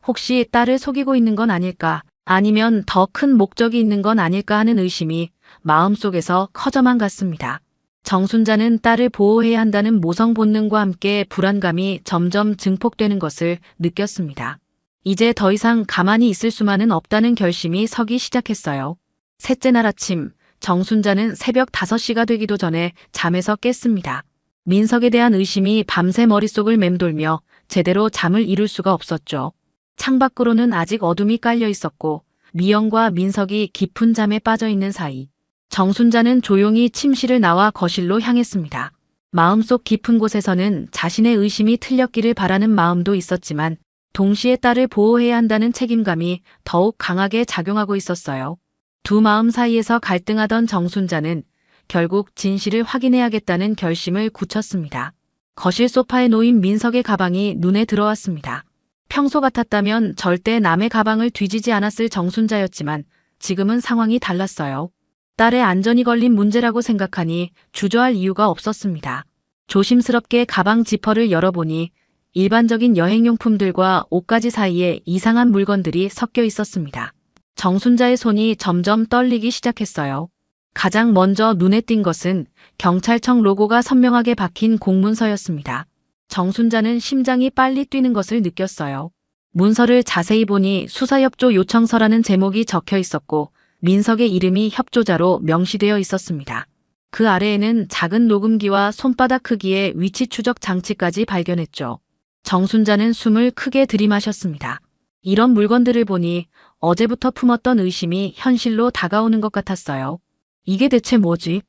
Speaker 1: 혹시 딸을 속이고 있는 건 아닐까? 아니면 더 큰 목적이 있는 건 아닐까 하는 의심이 마음속에서 커져만 갔습니다. 정순자는 딸을 보호해야 한다는 모성 본능과 함께 불안감이 점점 증폭되는 것을 느꼈습니다. 이제 더 이상 가만히 있을 수만은 없다는 결심이 서기 시작했어요. 셋째 날 아침, 정순자는 새벽 5시가 되기도 전에 잠에서 깼습니다. 민석에 대한 의심이 밤새 머릿속을 맴돌며 제대로 잠을 이룰 수가 없었죠. 창밖으로는 아직 어둠이 깔려 있었고 미영과 민석이 깊은 잠에 빠져 있는 사이 정순자는 조용히 침실을 나와 거실로 향했습니다. 마음속 깊은 곳에서는 자신의 의심이 틀렸기를 바라는 마음도 있었지만 동시에 딸을 보호해야 한다는 책임감이 더욱 강하게 작용하고 있었어요. 두 마음 사이에서 갈등하던 정순자는 결국 진실을 확인해야겠다는 결심을 굳혔습니다. 거실 소파에 놓인 민석의 가방이 눈에 들어왔습니다. 평소 같았다면 절대 남의 가방을 뒤지지 않았을 정순자였지만 지금은 상황이 달랐어요. 딸의 안전이 걸린 문제라고 생각하니 주저할 이유가 없었습니다. 조심스럽게 가방 지퍼를 열어보니 일반적인 여행용품들과 옷가지 사이에 이상한 물건들이 섞여 있었습니다. 정순자의 손이 점점 떨리기 시작했어요. 가장 먼저 눈에 띈 것은 경찰청 로고가 선명하게 박힌 공문서였습니다. 정순자는 심장이 빨리 뛰는 것을 느꼈어요. 문서를 자세히 보니 수사협조 요청서라는 제목이 적혀 있었고 민석의 이름이 협조자로 명시되어 있었습니다. 그 아래에는 작은 녹음기와 손바닥 크기의 위치 추적 장치까지 발견했죠. 정순자는 숨을 크게 들이마셨습니다. 이런 물건들을 보니 어제부터 품었던 의심이 현실로 다가오는 것 같았어요. 이게 대체 뭐지?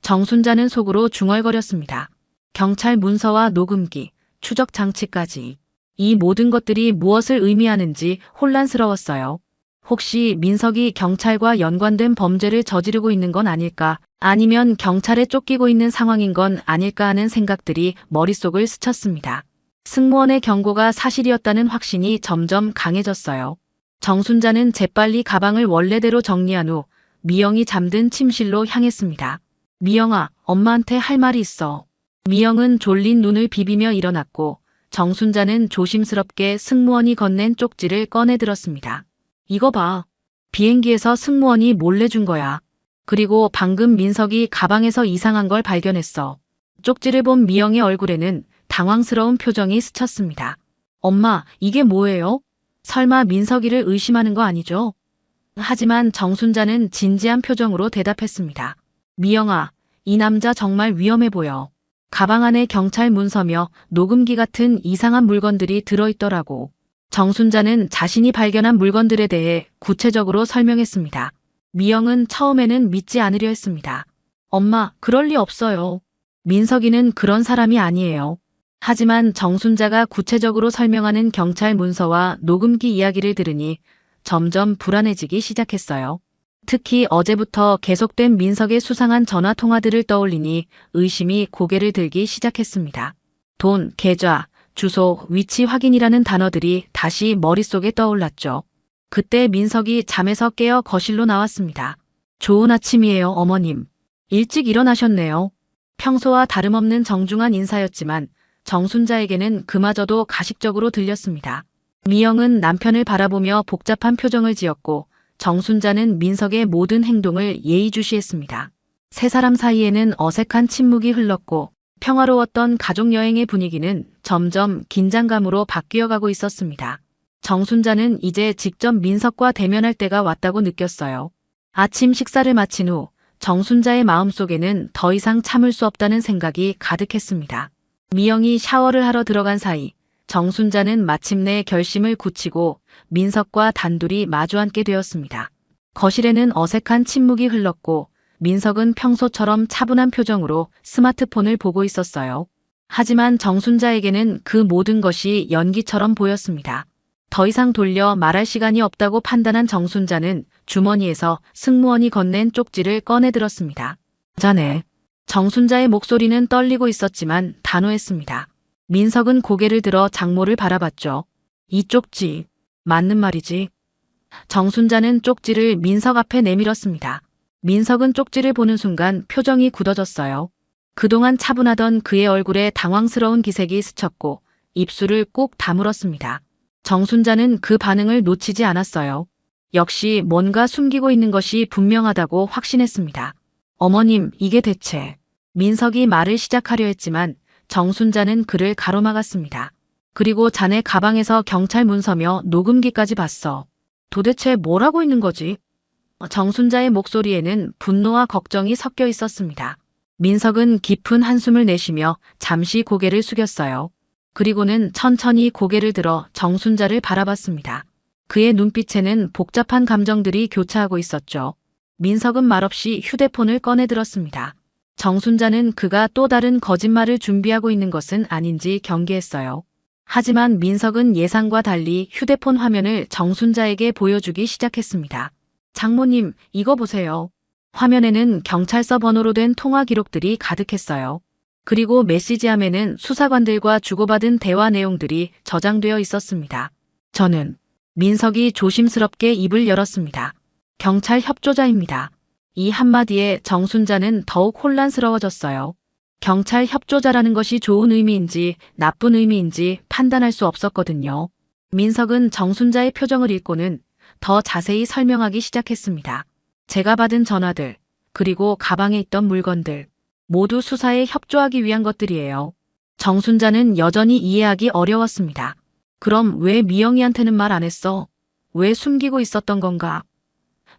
Speaker 1: 정순자는 속으로 중얼거렸습니다. 경찰 문서와 녹음기, 추적 장치까지. 이 모든 것들이 무엇을 의미하는지 혼란스러웠어요. 혹시 민석이 경찰과 연관된 범죄를 저지르고 있는 건 아닐까? 아니면 경찰에 쫓기고 있는 상황인 건 아닐까 하는 생각들이 머릿속을 스쳤습니다. 승무원의 경고가 사실이었다는 확신이 점점 강해졌어요. 정순자는 재빨리 가방을 원래대로 정리한 후 미영이 잠든 침실로 향했습니다. 미영아, 엄마한테 할 말이 있어. 미영은 졸린 눈을 비비며 일어났고 정순자는 조심스럽게 승무원이 건넨 쪽지를 꺼내 들었습니다. 이거 봐. 비행기에서 승무원이 몰래 준 거야. 그리고 방금 민석이 가방에서 이상한 걸 발견했어. 쪽지를 본 미영의 얼굴에는 당황스러운 표정이 스쳤습니다. 엄마, 이게 뭐예요? 설마 민석이를 의심하는 거 아니죠? 하지만 정순자는 진지한 표정으로 대답했습니다. 미영아, 이 남자 정말 위험해 보여. 가방 안에 경찰 문서며 녹음기 같은 이상한 물건들이 들어있더라고. 정순자는 자신이 발견한 물건들에 대해 구체적으로 설명했습니다. 미영은 처음에는 믿지 않으려 했습니다. 엄마, 그럴 리 없어요. 민석이는 그런 사람이 아니에요. 하지만 정순자가 구체적으로 설명하는 경찰 문서와 녹음기 이야기를 들으니 점점 불안해지기 시작했어요. 특히 어제부터 계속된 민석의 수상한 전화 통화들을 떠올리니 의심이 고개를 들기 시작했습니다. 돈, 계좌, 주소, 위치 확인이라는 단어들이 다시 머릿속에 떠올랐죠. 그때 민석이 잠에서 깨어 거실로 나왔습니다. 좋은 아침이에요, 어머님. 일찍 일어나셨네요. 평소와 다름없는 정중한 인사였지만 정순자에게는 그마저도 가식적으로 들렸습니다. 미영은 남편을 바라보며 복잡한 표정을 지었고 정순자는 민석의 모든 행동을 예의주시했습니다. 세 사람 사이에는 어색한 침묵이 흘렀고 평화로웠던 가족여행의 분위기는 점점 긴장감으로 바뀌어가고 있었습니다. 정순자는 이제 직접 민석과 대면할 때가 왔다고 느꼈어요. 아침 식사를 마친 후 정순자의 마음속에는 더 이상 참을 수 없다는 생각이 가득했습니다. 미영이 샤워를 하러 들어간 사이 정순자는 마침내 결심을 굳히고 민석과 단둘이 마주 앉게 되었습니다. 거실에는 어색한 침묵이 흘렀고 민석은 평소처럼 차분한 표정으로 스마트폰을 보고 있었어요. 하지만 정순자에게는 그 모든 것이 연기처럼 보였습니다. 더 이상 돌려 말할 시간이 없다고 판단한 정순자는 주머니에서 승무원이 건넨 쪽지를 꺼내 들었습니다. 자네. 정순자의 목소리는 떨리고 있었지만 단호했습니다. 민석은 고개를 들어 장모를 바라봤죠. 이 쪽지, 맞는 말이지. 정순자는 쪽지를 민석 앞에 내밀었습니다. 민석은 쪽지를 보는 순간 표정이 굳어졌어요. 그동안 차분하던 그의 얼굴에 당황스러운 기색이 스쳤고 입술을 꾹 다물었습니다. 정순자는 그 반응을 놓치지 않았어요. 역시 뭔가 숨기고 있는 것이 분명하다고 확신했습니다. 어머님, 이게 대체... 민석이 말을 시작하려 했지만 정순자는 그를 가로막았습니다. 그리고 자네 가방에서 경찰 문서며 녹음기까지 봤어. 도대체 뭘 하고 있는 거지? 정순자의 목소리에는 분노와 걱정이 섞여 있었습니다. 민석은 깊은 한숨을 내쉬며 잠시 고개를 숙였어요. 그리고는 천천히 고개를 들어 정순자를 바라봤습니다. 그의 눈빛에는 복잡한 감정들이 교차하고 있었죠. 민석은 말없이 휴대폰을 꺼내 들었습니다. 정순자는 그가 또 다른 거짓말을 준비하고 있는 것은 아닌지 경계했어요. 하지만 민석은 예상과 달리 휴대폰 화면을 정순자에게 보여주기 시작했습니다. 장모님, 이거 보세요. 화면에는 경찰서 번호로 된 통화 기록들이 가득했어요. 그리고 메시지함에는 수사관들과 주고받은 대화 내용들이 저장되어 있었습니다. 저는 민석이 조심스럽게 입을 열었습니다. 경찰 협조자입니다. 이 한마디에 정순자는 더욱 혼란스러워졌어요. 경찰 협조자라는 것이 좋은 의미인지 나쁜 의미인지 판단할 수 없었거든요. 민석은 정순자의 표정을 읽고는 더 자세히 설명하기 시작했습니다. 제가 받은 전화들, 그리고 가방에 있던 물건들, 모두 수사에 협조하기 위한 것들이에요. 정순자는 여전히 이해하기 어려웠습니다. 그럼 왜 미영이한테는 말 안 했어? 왜 숨기고 있었던 건가?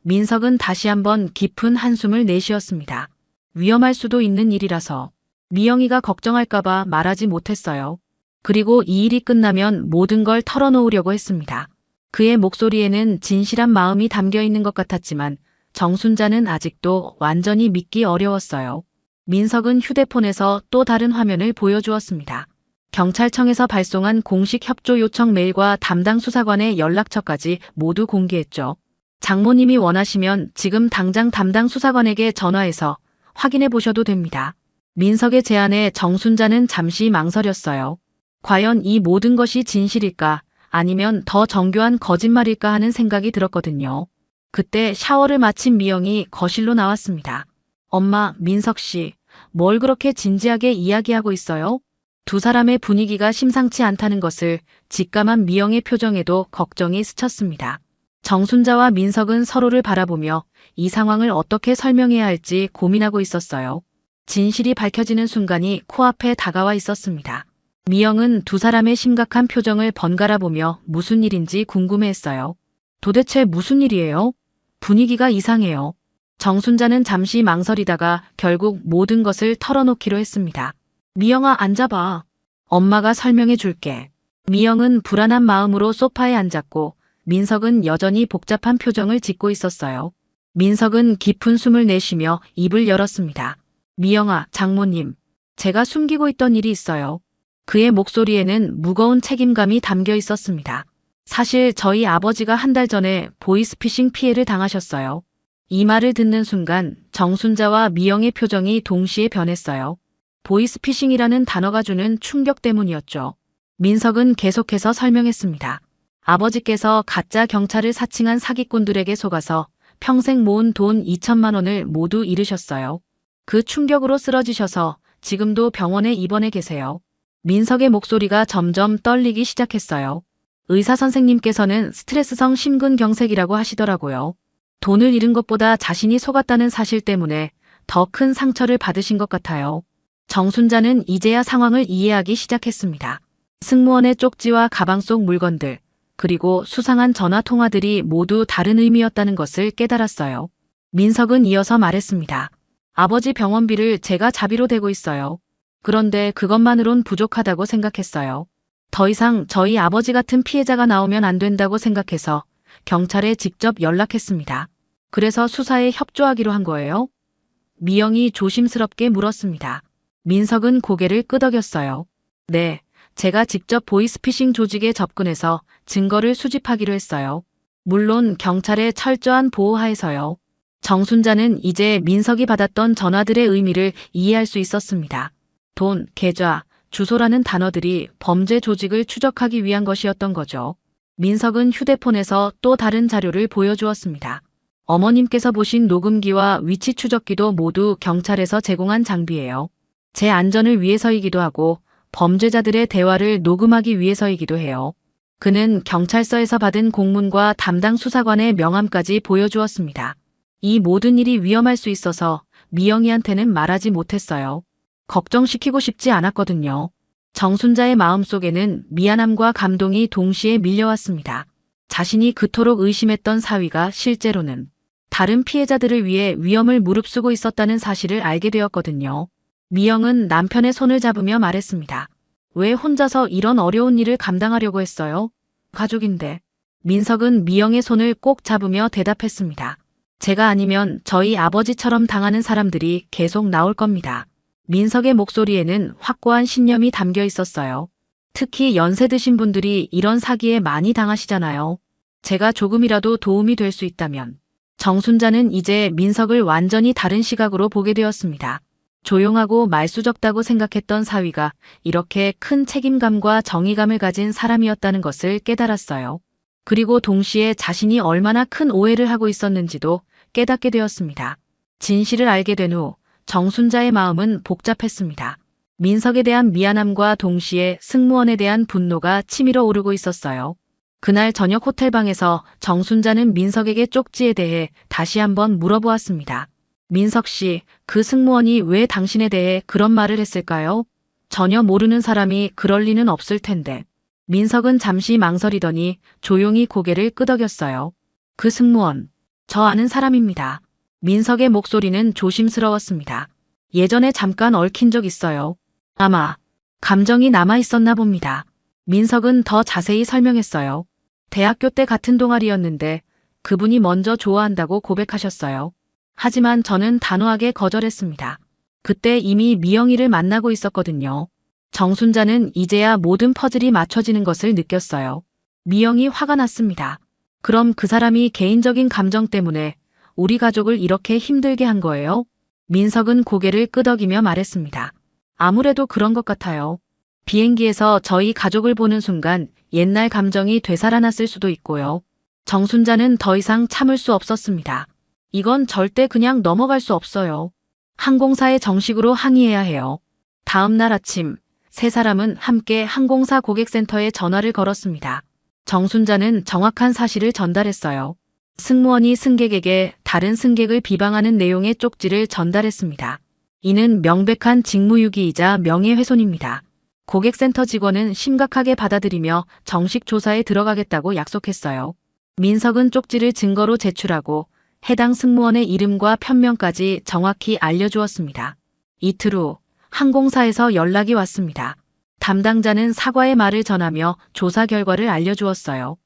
Speaker 1: 민석은 다시 한번 깊은 한숨을 내쉬었습니다. 위험할 수도 있는 일이라서 미영이가 걱정할까봐 말하지 못했어요. 그리고 이 일이 끝나면 모든 걸 털어놓으려고 했습니다. 그의 목소리에는 진실한 마음이 담겨 있는 것 같았지만 정순자는 아직도 완전히 믿기 어려웠어요. 민석은 휴대폰에서 또 다른 화면을 보여주었습니다. 경찰청에서 발송한 공식 협조 요청 메일과 담당 수사관의 연락처까지 모두 공개했죠. 장모님이 원하시면 지금 당장 담당 수사관에게 전화해서 확인해 보셔도 됩니다. 민석의 제안에 정순자는 잠시 망설였어요. 과연 이 모든 것이 진실일까 아니면 더 정교한 거짓말일까 하는 생각이 들었거든요. 그때 샤워를 마친 미영이 거실로 나왔습니다. 엄마, 민석 씨, 뭘 그렇게 진지하게 이야기하고 있어요? 두 사람의 분위기가 심상치 않다는 것을 직감한 미영의 표정에도 걱정이 스쳤습니다. 정순자와 민석은 서로를 바라보며 이 상황을 어떻게 설명해야 할지 고민하고 있었어요. 진실이 밝혀지는 순간이 코앞에 다가와 있었습니다. 미영은 두 사람의 심각한 표정을 번갈아 보며 무슨 일인지 궁금해했어요. 도대체 무슨 일이에요? 분위기가 이상해요. 정순자는 잠시 망설이다가 결국 모든 것을 털어놓기로 했습니다. 미영아, 앉아봐. 엄마가 설명해 줄게. 미영은 불안한 마음으로 소파에 앉았고 민석은 여전히 복잡한 표정을 짓고 있었어요. 민석은 깊은 숨을 내쉬며 입을 열었습니다. 미영아, 장모님, 제가 숨기고 있던 일이 있어요. 그의 목소리에는 무거운 책임감이 담겨 있었습니다. 사실 저희 아버지가 한 달 전에 보이스피싱 피해를 당하셨어요. 이 말을 듣는 순간 정순자와 미영의 표정이 동시에 변했어요. 보이스피싱이라는 단어가 주는 충격 때문이었죠. 민석은 계속해서 설명했습니다. 아버지께서 가짜 경찰을 사칭한 사기꾼들에게 속아서 평생 모은 돈 2천만 원을 모두 잃으셨어요. 그 충격으로 쓰러지셔서 지금도 병원에 입원해 계세요. 민석의 목소리가 점점 떨리기 시작했어요. 의사 선생님께서는 스트레스성 심근경색이라고 하시더라고요. 돈을 잃은 것보다 자신이 속았다는 사실 때문에 더 큰 상처를 받으신 것 같아요. 정순자는 이제야 상황을 이해하기 시작했습니다. 승무원의 쪽지와 가방 속 물건들, 그리고 수상한 전화 통화들이 모두 다른 의미였다는 것을 깨달았어요. 민석은 이어서 말했습니다. 아버지 병원비를 제가 자비로 대고 있어요. 그런데 그것만으론 부족하다고 생각했어요. 더 이상 저희 아버지 같은 피해자가 나오면 안 된다고 생각해서 경찰에 직접 연락했습니다. 그래서 수사에 협조하기로 한 거예요? 미영이 조심스럽게 물었습니다. 민석은 고개를 끄덕였어요. 네, 제가 직접 보이스피싱 조직에 접근해서 증거를 수집하기로 했어요. 물론 경찰의 철저한 보호하에서요. 정순자는 이제 민석이 받았던 전화들의 의미를 이해할 수 있었습니다. 돈, 계좌, 주소라는 단어들이 범죄 조직을 추적하기 위한 것이었던 거죠. 민석은 휴대폰에서 또 다른 자료를 보여주었습니다. 어머님께서 보신 녹음기와 위치 추적기도 모두 경찰에서 제공한 장비예요. 제 안전을 위해서이기도 하고 범죄자들의 대화를 녹음하기 위해서이기도 해요. 그는 경찰서에서 받은 공문과 담당 수사관의 명함까지 보여주었습니다. 이 모든 일이 위험할 수 있어서 미영이한테는 말하지 못했어요. 걱정시키고 싶지 않았거든요. 정순자의 마음속에는 미안함과 감동이 동시에 밀려왔습니다. 자신이 그토록 의심했던 사위가 실제로는 다른 피해자들을 위해 위험을 무릅쓰고 있었다는 사실을 알게 되었거든요. 미영은 남편의 손을 잡으며 말했습니다. 왜 혼자서 이런 어려운 일을 감당하려고 했어요? 가족인데. 민석은 미영의 손을 꼭 잡으며 대답했습니다. 제가 아니면 저희 아버지처럼 당하는 사람들이 계속 나올 겁니다. 민석의 목소리에는 확고한 신념이 담겨 있었어요. 특히 연세 드신 분들이 이런 사기에 많이 당하시잖아요. 제가 조금이라도 도움이 될 수 있다면. 정순자는 이제 민석을 완전히 다른 시각으로 보게 되었습니다. 조용하고 말수 적다고 생각했던 사위가 이렇게 큰 책임감과 정의감을 가진 사람이었다는 것을 깨달았어요. 그리고 동시에 자신이 얼마나 큰 오해를 하고 있었는지도 깨닫게 되었습니다. 진실을 알게 된 후 정순자의 마음은 복잡했습니다. 민석에 대한 미안함과 동시에 승무원에 대한 분노가 치밀어 오르고 있었어요. 그날 저녁 호텔방에서 정순자는 민석에게 쪽지에 대해 다시 한번 물어보았습니다. 민석 씨, 그 승무원이 왜 당신에 대해 그런 말을 했을까요? 전혀 모르는 사람이 그럴 리는 없을 텐데. 민석은 잠시 망설이더니 조용히 고개를 끄덕였어요. 그 승무원, 저 아는 사람입니다. 민석의 목소리는 조심스러웠습니다. 예전에 잠깐 얽힌 적 있어요. 아마 감정이 남아 있었나 봅니다. 민석은 더 자세히 설명했어요. 대학교 때 같은 동아리였는데 그분이 먼저 좋아한다고 고백하셨어요. 하지만 저는 단호하게 거절했습니다. 그때 이미 미영이를 만나고 있었거든요. 정순자는 이제야 모든 퍼즐이 맞춰지는 것을 느꼈어요. 미영이 화가 났습니다. 그럼 그 사람이 개인적인 감정 때문에 우리 가족을 이렇게 힘들게 한 거예요? 민석은 고개를 끄덕이며 말했습니다. 아무래도 그런 것 같아요. 비행기에서 저희 가족을 보는 순간 옛날 감정이 되살아났을 수도 있고요. 정순자는 더 이상 참을 수 없었습니다. 이건 절대 그냥 넘어갈 수 없어요. 항공사에 정식으로 항의해야 해요. 다음 날 아침, 세 사람은 함께 항공사 고객센터에 전화를 걸었습니다. 정순자는 정확한 사실을 전달했어요. 승무원이 승객에게 다른 승객을 비방하는 내용의 쪽지를 전달했습니다. 이는 명백한 직무유기이자 명예훼손입니다. 고객센터 직원은 심각하게 받아들이며 정식 조사에 들어가겠다고 약속했어요. 민석은 쪽지를 증거로 제출하고 해당 승무원의 이름과 편명까지 정확히 알려주었습니다. 이틀 후 항공사에서 연락이 왔습니다. 담당자는 사과의 말을 전하며 조사 결과를 알려주었어요.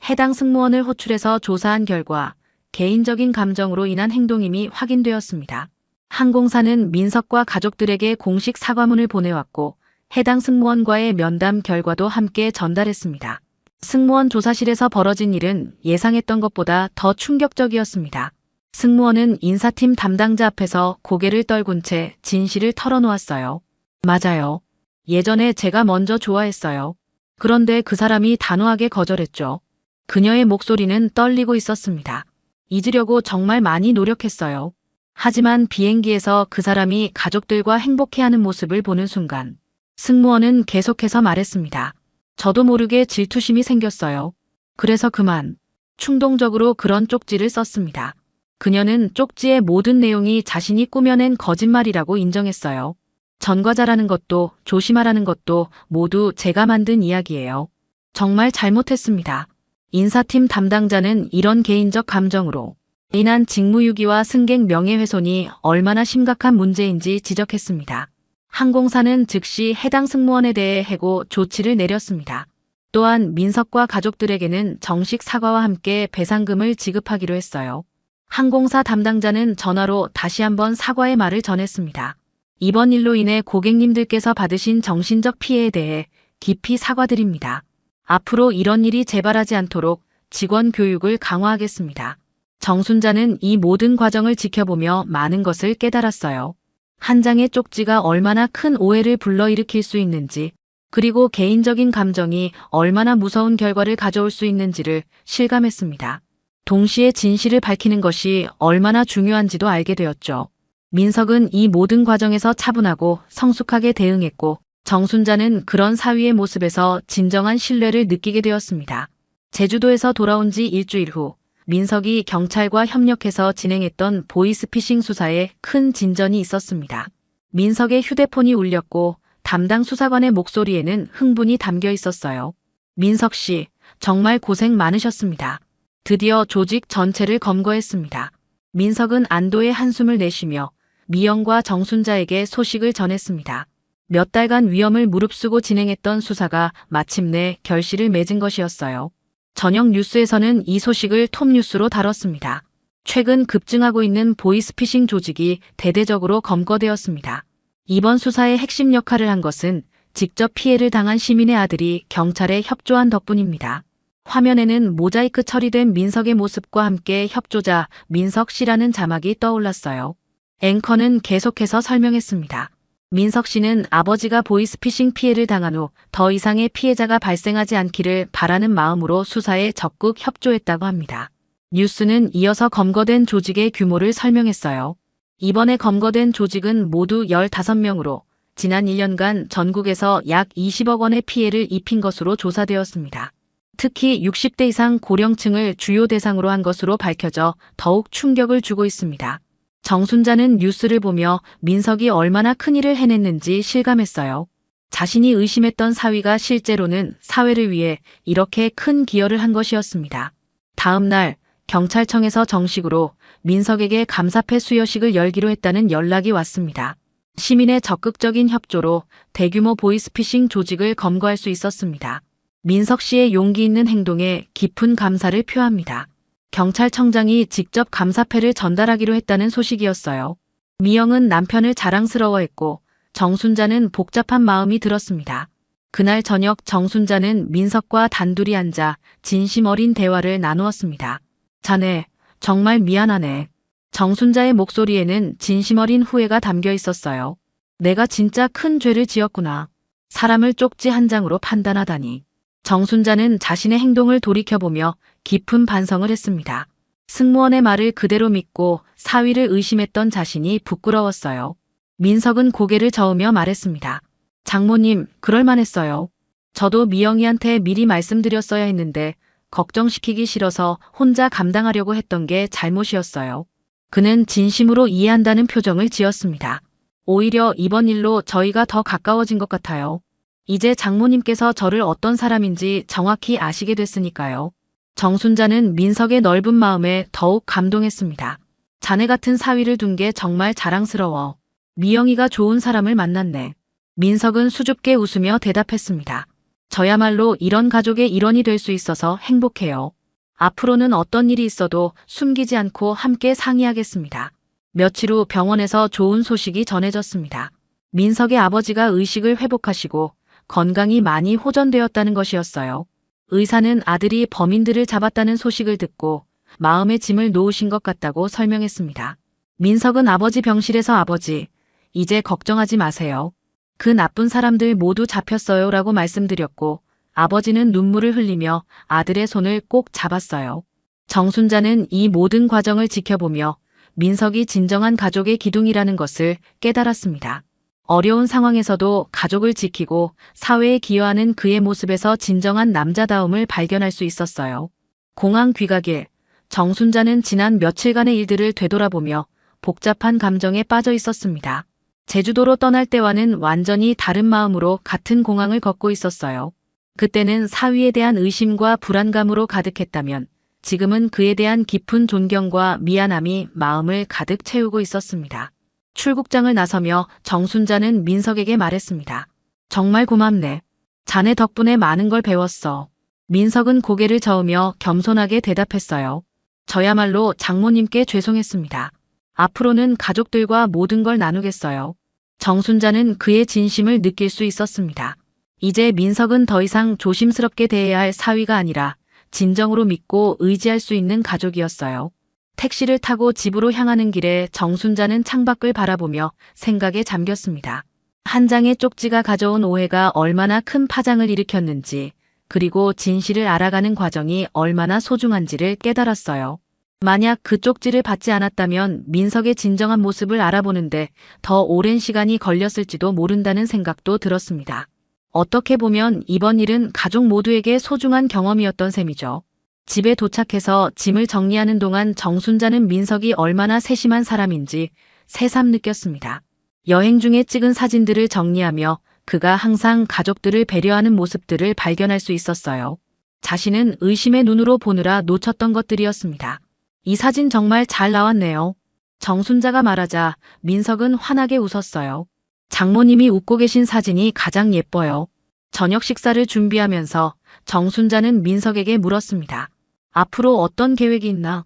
Speaker 1: 해당 승무원을 호출해서 조사한 결과 개인적인 감정으로 인한 행동임이 확인되었습니다. 항공사는 민석과 가족들에게 공식 사과문을 보내왔고 해당 승무원과의 면담 결과도 함께 전달했습니다. 승무원 조사실에서 벌어진 일은 예상했던 것보다 더 충격적이었습니다. 승무원은 인사팀 담당자 앞에서 고개를 떨군 채 진실을 털어놓았어요. 맞아요. 예전에 제가 먼저 좋아했어요. 그런데 그 사람이 단호하게 거절했죠. 그녀의 목소리는 떨리고 있었습니다. 잊으려고 정말 많이 노력했어요. 하지만 비행기에서 그 사람이 가족들과 행복해하는 모습을 보는 순간 승무원은 계속해서 말했습니다. 저도 모르게 질투심이 생겼어요. 그래서 그만 충동적으로 그런 쪽지를 썼습니다. 그녀는 쪽지의 모든 내용이 자신이 꾸며낸 거짓말이라고 인정했어요. 전과자라는 것도 조심하라는 것도 모두 제가 만든 이야기예요. 정말 잘못했습니다. 인사팀 담당자는 이런 개인적 감정으로 인한 직무유기와 승객 명예훼손이 얼마나 심각한 문제인지 지적했습니다. 항공사는 즉시 해당 승무원에 대해 해고 조치를 내렸습니다. 또한 민석과 가족들에게는 정식 사과와 함께 배상금을 지급하기로 했어요. 항공사 담당자는 전화로 다시 한번 사과의 말을 전했습니다. 이번 일로 인해 고객님들께서 받으신 정신적 피해에 대해 깊이 사과드립니다. 앞으로 이런 일이 재발하지 않도록 직원 교육을 강화하겠습니다. 정순자는 이 모든 과정을 지켜보며 많은 것을 깨달았어요. 한 장의 쪽지가 얼마나 큰 오해를 불러일으킬 수 있는지, 그리고 개인적인 감정이 얼마나 무서운 결과를 가져올 수 있는지를 실감했습니다. 동시에 진실을 밝히는 것이 얼마나 중요한지도 알게 되었죠. 민석은 이 모든 과정에서 차분하고 성숙하게 대응했고, 정순자는 그런 사위의 모습에서 진정한 신뢰를 느끼게 되었습니다. 제주도에서 돌아온 지 일주일 후, 민석이 경찰과 협력해서 진행했던 보이스피싱 수사에 큰 진전이 있었습니다. 민석의 휴대폰이 울렸고 담당 수사관의 목소리에는 흥분이 담겨 있었어요. 민석 씨, 정말 고생 많으셨습니다. 드디어 조직 전체를 검거했습니다. 민석은 안도의 한숨을 내쉬며 미영과 정순자에게 소식을 전했습니다. 몇 달간 위험을 무릅쓰고 진행했던 수사가 마침내 결실을 맺은 것이었어요. 저녁 뉴스에서는 이 소식을 톱뉴스로 다뤘습니다. 최근 급증하고 있는 보이스피싱 조직이 대대적으로 검거되었습니다. 이번 수사의 핵심 역할을 한 것은 직접 피해를 당한 시민의 아들이 경찰에 협조한 덕분입니다. 화면에는 모자이크 처리된 민석의 모습과 함께 협조자 민석 씨라는 자막이 떠올랐어요. 앵커는 계속해서 설명했습니다. 민석 씨는 아버지가 보이스피싱 피해를 당한 후 더 이상의 피해자가 발생하지 않기를 바라는 마음으로 수사에 적극 협조했다고 합니다. 뉴스는 이어서 검거된 조직의 규모를 설명했어요. 이번에 검거된 조직은 모두 15명으로 지난 1년간 전국에서 약 20억 원의 피해를 입힌 것으로 조사되었습니다. 특히 60대 이상 고령층을 주요 대상으로 한 것으로 밝혀져 더욱 충격을 주고 있습니다. 정순자는 뉴스를 보며 민석이 얼마나 큰일을 해냈는지 실감했어요. 자신이 의심했던 사위가 실제로는 사회를 위해 이렇게 큰 기여를 한 것이었습니다. 다음 날 경찰청에서 정식으로 민석에게 감사패 수여식을 열기로 했다는 연락이 왔습니다. 시민의 적극적인 협조로 대규모 보이스피싱 조직을 검거할 수 있었습니다. 민석 씨의 용기 있는 행동에 깊은 감사를 표합니다. 경찰청장이 직접 감사패를 전달하기로 했다는 소식이었어요. 미영은 남편을 자랑스러워했고 정순자는 복잡한 마음이 들었습니다. 그날 저녁 정순자는 민석과 단둘이 앉아 진심 어린 대화를 나누었습니다. 자네, 정말 미안하네. 정순자의 목소리에는 진심 어린 후회가 담겨 있었어요. 내가 진짜 큰 죄를 지었구나. 사람을 쪽지 한 장으로 판단하다니. 정순자는 자신의 행동을 돌이켜보며 깊은 반성을 했습니다. 승무원의 말을 그대로 믿고 사위를 의심했던 자신이 부끄러웠어요. 민석은 고개를 저으며 말했습니다. 장모님, 그럴만했어요. 저도 미영이한테 미리 말씀드렸어야 했는데 걱정시키기 싫어서 혼자 감당하려고 했던 게 잘못이었어요. 그는 진심으로 이해한다는 표정을 지었습니다. 오히려 이번 일로 저희가 더 가까워진 것 같아요. 이제 장모님께서 저를 어떤 사람인지 정확히 아시게 됐으니까요. 정순자는 민석의 넓은 마음에 더욱 감동했습니다. 자네 같은 사위를 둔 게 정말 자랑스러워. 미영이가 좋은 사람을 만났네. 민석은 수줍게 웃으며 대답했습니다. 저야말로 이런 가족의 일원이 될 수 있어서 행복해요. 앞으로는 어떤 일이 있어도 숨기지 않고 함께 상의하겠습니다. 며칠 후 병원에서 좋은 소식이 전해졌습니다. 민석의 아버지가 의식을 회복하시고 건강이 많이 호전되었다는 것이었어요. 의사는 아들이 범인들을 잡았다는 소식을 듣고 마음의 짐을 놓으신 것 같다고 설명했습니다. 민석은 아버지 병실에서 아버지, 이제 걱정하지 마세요. 그 나쁜 사람들 모두 잡혔어요 라고 말씀드렸고 아버지는 눈물을 흘리며 아들의 손을 꼭 잡았어요. 정순자는 이 모든 과정을 지켜보며 민석이 진정한 가족의 기둥이라는 것을 깨달았습니다. 어려운 상황에서도 가족을 지키고 사회에 기여하는 그의 모습에서 진정한 남자다움을 발견할 수 있었어요. 공항 귀가길, 정순자는 지난 며칠간의 일들을 되돌아보며 복잡한 감정에 빠져 있었습니다. 제주도로 떠날 때와는 완전히 다른 마음으로 같은 공항을 걷고 있었어요. 그때는 사위에 대한 의심과 불안감으로 가득했다면 지금은 그에 대한 깊은 존경과 미안함이 마음을 가득 채우고 있었습니다. 출국장을 나서며 정순자는 민석에게 말했습니다. 정말 고맙네. 자네 덕분에 많은 걸 배웠어. 민석은 고개를 저으며 겸손하게 대답했어요. 저야말로 장모님께 죄송했습니다. 앞으로는 가족들과 모든 걸 나누겠어요. 정순자는 그의 진심을 느낄 수 있었습니다. 이제 민석은 더 이상 조심스럽게 대해야 할 사위가 아니라 진정으로 믿고 의지할 수 있는 가족이었어요. 택시를 타고 집으로 향하는 길에 정순자는 창밖을 바라보며 생각에 잠겼습니다. 한 장의 쪽지가 가져온 오해가 얼마나 큰 파장을 일으켰는지, 그리고 진실을 알아가는 과정이 얼마나 소중한지를 깨달았어요. 만약 그 쪽지를 받지 않았다면 민석의 진정한 모습을 알아보는데 더 오랜 시간이 걸렸을지도 모른다는 생각도 들었습니다. 어떻게 보면 이번 일은 가족 모두에게 소중한 경험이었던 셈이죠. 집에 도착해서 짐을 정리하는 동안 정순자는 민석이 얼마나 세심한 사람인지 새삼 느꼈습니다. 여행 중에 찍은 사진들을 정리하며 그가 항상 가족들을 배려하는 모습들을 발견할 수 있었어요. 자신은 의심의 눈으로 보느라 놓쳤던 것들이었습니다. 이 사진 정말 잘 나왔네요. 정순자가 말하자 민석은 환하게 웃었어요. 장모님이 웃고 계신 사진이 가장 예뻐요. 저녁 식사를 준비하면서 정순자는 민석에게 물었습니다. 앞으로 어떤 계획이 있나?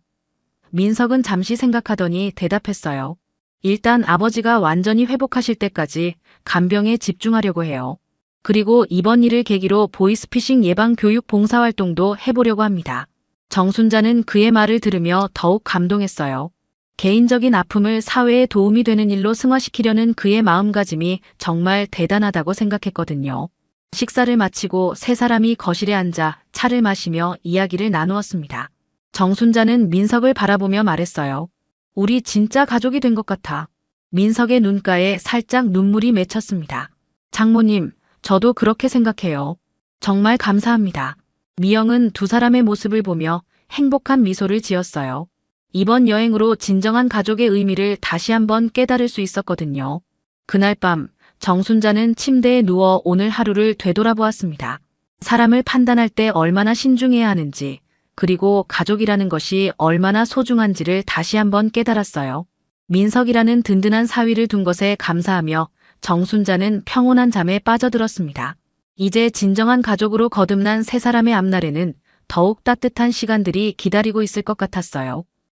Speaker 1: 민석은 잠시 생각하더니 대답했어요. 일단 아버지가 완전히 회복하실 때까지 간병에 집중하려고 해요. 그리고 이번 일을 계기로 보이스피싱 예방 교육 봉사활동도 해보려고 합니다. 정순자는 그의 말을 들으며 더욱 감동했어요. 개인적인 아픔을 사회에 도움이 되는 일로 승화시키려는 그의 마음가짐이 정말 대단하다고 생각했거든요. 식사를 마치고 세 사람이 거실에 앉아 차를 마시며 이야기를 나누었습니다. 정순자는 민석을 바라보며 말했어요. 우리 진짜 가족이 된 것 같아. 민석의 눈가에 살짝 눈물이 맺혔습니다. 장모님, 저도 그렇게 생각해요. 정말 감사합니다. 미영은 두 사람의 모습을 보며 행복한 미소를 지었어요. 이번 여행으로 진정한 가족의 의미를 다시 한번 깨달을 수 있었거든요. 그날 밤 정순자는 침대에 누워 오늘 하루를 되돌아보았습니다. 사람을 판단할 때 얼마나 신중해야 하는지, 그리고 가족이라는 것이 얼마나 소중한지를 다시 한번 깨달았어요. 민석이라는 든든한 사위를 둔 것에 감사하며 정순자는 평온한 잠에 빠져들었습니다. 이제 진정한 가족으로 거듭난 세 사람의 앞날에는 더욱 따뜻한 시간들이 기다리고 있을 것 같았어요.